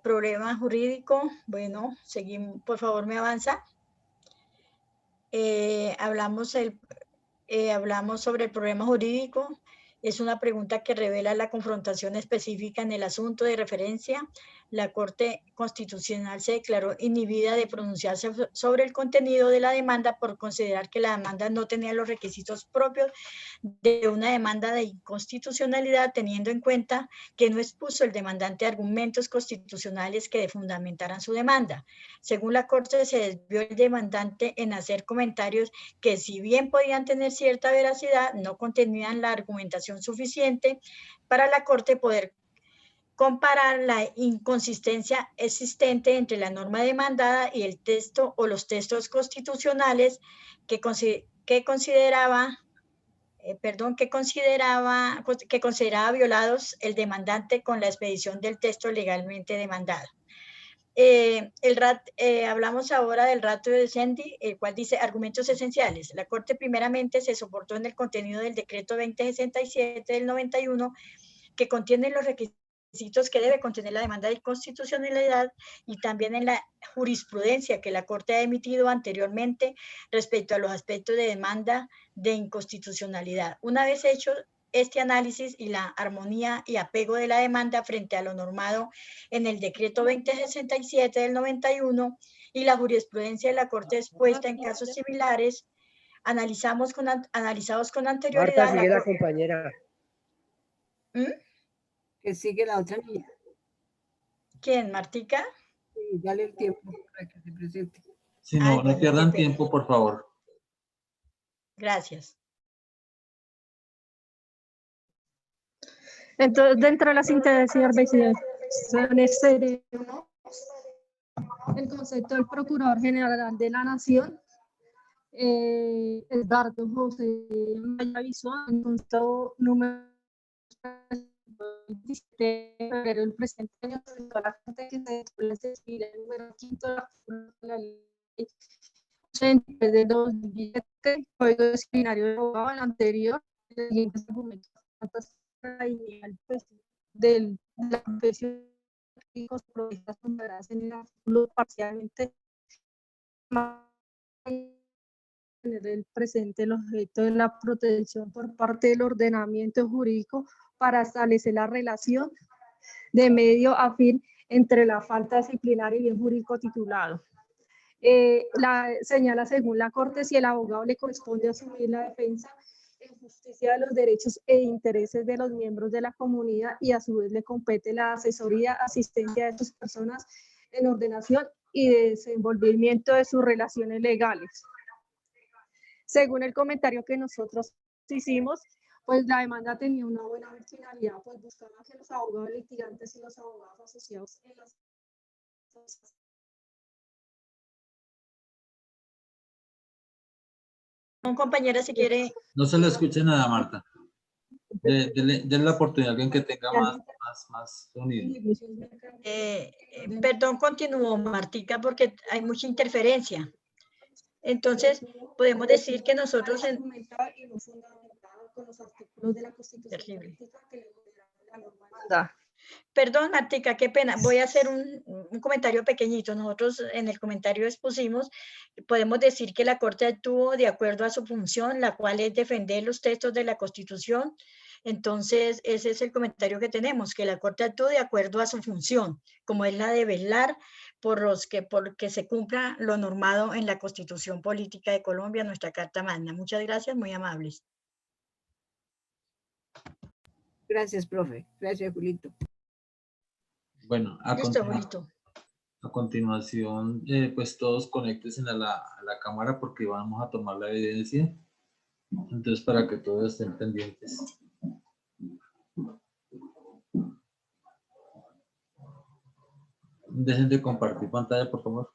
Problema jurídico, bueno, seguimos, por favor, me avanza. Hablamos sobre el problema jurídico. Es una pregunta que revela la confrontación específica en el asunto de referencia. La Corte Constitucional se declaró inhibida de pronunciarse sobre el contenido de la demanda por considerar que la demanda no tenía los requisitos propios de una demanda de inconstitucionalidad, teniendo en cuenta que no expuso el demandante argumentos constitucionales que fundamentaran su demanda. Según la Corte, se desvió el demandante en hacer comentarios que, si bien podían tener cierta veracidad, no contenían la argumentación suficiente para la Corte poder comparar la inconsistencia existente entre la norma demandada y el texto o los textos constitucionales que consideraba violados el demandante con la expedición del texto legalmente demandado. Hablamos ahora del ratio de Sendy, el cual dice argumentos esenciales. La Corte primeramente se soportó en el contenido del decreto 2067 del 91, que contiene los requisitos que debe contener la demanda de inconstitucionalidad, y también en la jurisprudencia que la Corte ha emitido anteriormente respecto a los aspectos de demanda de inconstitucionalidad. Una vez hecho este análisis y la armonía y apego de la demanda frente a lo normado en el decreto 2067 del 91 y la jurisprudencia de la Corte expuesta en casos similares, analizados con anterioridad. Marta, sigue la compañera. Que sigue la otra niña. ¿Quién, Martica? Sí, dale el tiempo para que se presente. Si no, no pierdan tiempo, por favor. Gracias. Entonces, dentro de las intervenciones tenemos el concepto del Procurador General de la Nación, Edgardo José Maya Visual, en concepto número 27 de febrero del presente año, a la Corte que se establece el número 5 de la ley 83 de 2017, Código Disciplinario de Abogado, el anterior, los siguientes argumentos de la profesión en el artículo parcialmente tener el presente el objeto de la protección por parte del ordenamiento jurídico para establecer la relación de medio a fin entre la falta disciplinaria y bien jurídico titulado. Señala según la Corte si el abogado le corresponde asumir la defensa en justicia de los derechos e intereses de los miembros de la comunidad, y a su vez le compete la asesoría, asistencia de estas personas en ordenación y desenvolvimiento de sus relaciones legales. Según el comentario que nosotros hicimos, pues la demanda tenía una buena finalidad, pues buscaba que los abogados litigantes y los abogados asociados en las compañera, si quiere. No se le escuche nada, Marta. Denle la oportunidad a alguien que tenga más sonido. Perdón, continúo, Martica, porque hay mucha interferencia. Entonces, podemos decir que nosotros Perdón, Martica, qué pena. Voy a hacer un comentario pequeñito. Nosotros en el comentario expusimos, podemos decir que la Corte actuó de acuerdo a su función, la cual es defender los textos de la Constitución. Entonces, ese es el comentario que tenemos, que la Corte actuó de acuerdo a su función, como es la de velar porque se cumpla lo normado en la Constitución Política de Colombia, nuestra Carta Magna. Muchas gracias, muy amables. Gracias, profe. Gracias, Julito. Bueno, a continuación, pues todos conéctense a la cámara porque vamos a tomar la evidencia. Entonces, para que todos estén pendientes. Dejen de compartir pantalla, por favor.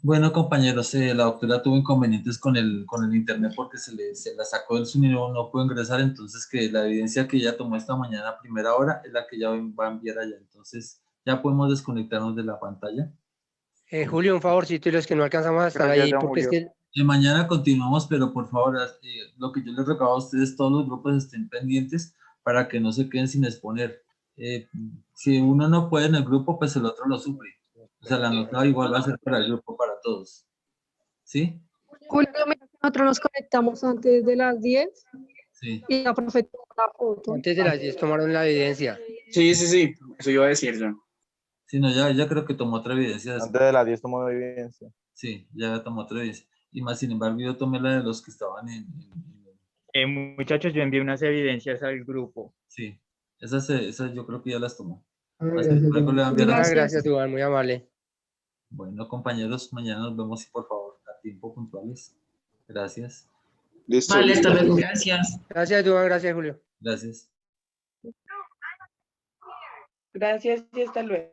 Bueno, compañeros, la doctora tuvo inconvenientes con el internet porque se la sacó del Zoom y no pudo ingresar, entonces que la evidencia que ella tomó esta mañana a primera hora es la que ella va a enviar allá. Entonces, ya podemos desconectarnos de la pantalla. Julio, un favorcito y los que no alcanzamos a estar ahí, porque es que... Mañana continuamos, pero por favor, lo que yo les recabo a ustedes, todos los grupos estén pendientes para que no se queden sin exponer. Si uno no puede en el grupo, pues el otro lo suple. O sea, la nota igual va a ser para el grupo, para todos. ¿Sí? Julio, nosotros nos conectamos antes de las 10 sí. Y la profe tomó la foto. Antes de las 10 tomaron la evidencia. Sí, eso iba a decir yo. Sí, no, ya creo que tomó otra evidencia. Antes de las 10 tomó evidencia. Sí, ya tomó otra evidencia. Y más, sin embargo, yo tomé la de los que estaban muchachos, yo envié unas evidencias al grupo. Sí, esas yo creo que ya las tomó. Gracias, Iván, muy amable. Bueno, compañeros, mañana nos vemos y por favor, a tiempo puntuales. Gracias. Listo. Vale, hasta luego. Gracias. Gracias, Iván, gracias, Julio. Gracias. Gracias y hasta luego.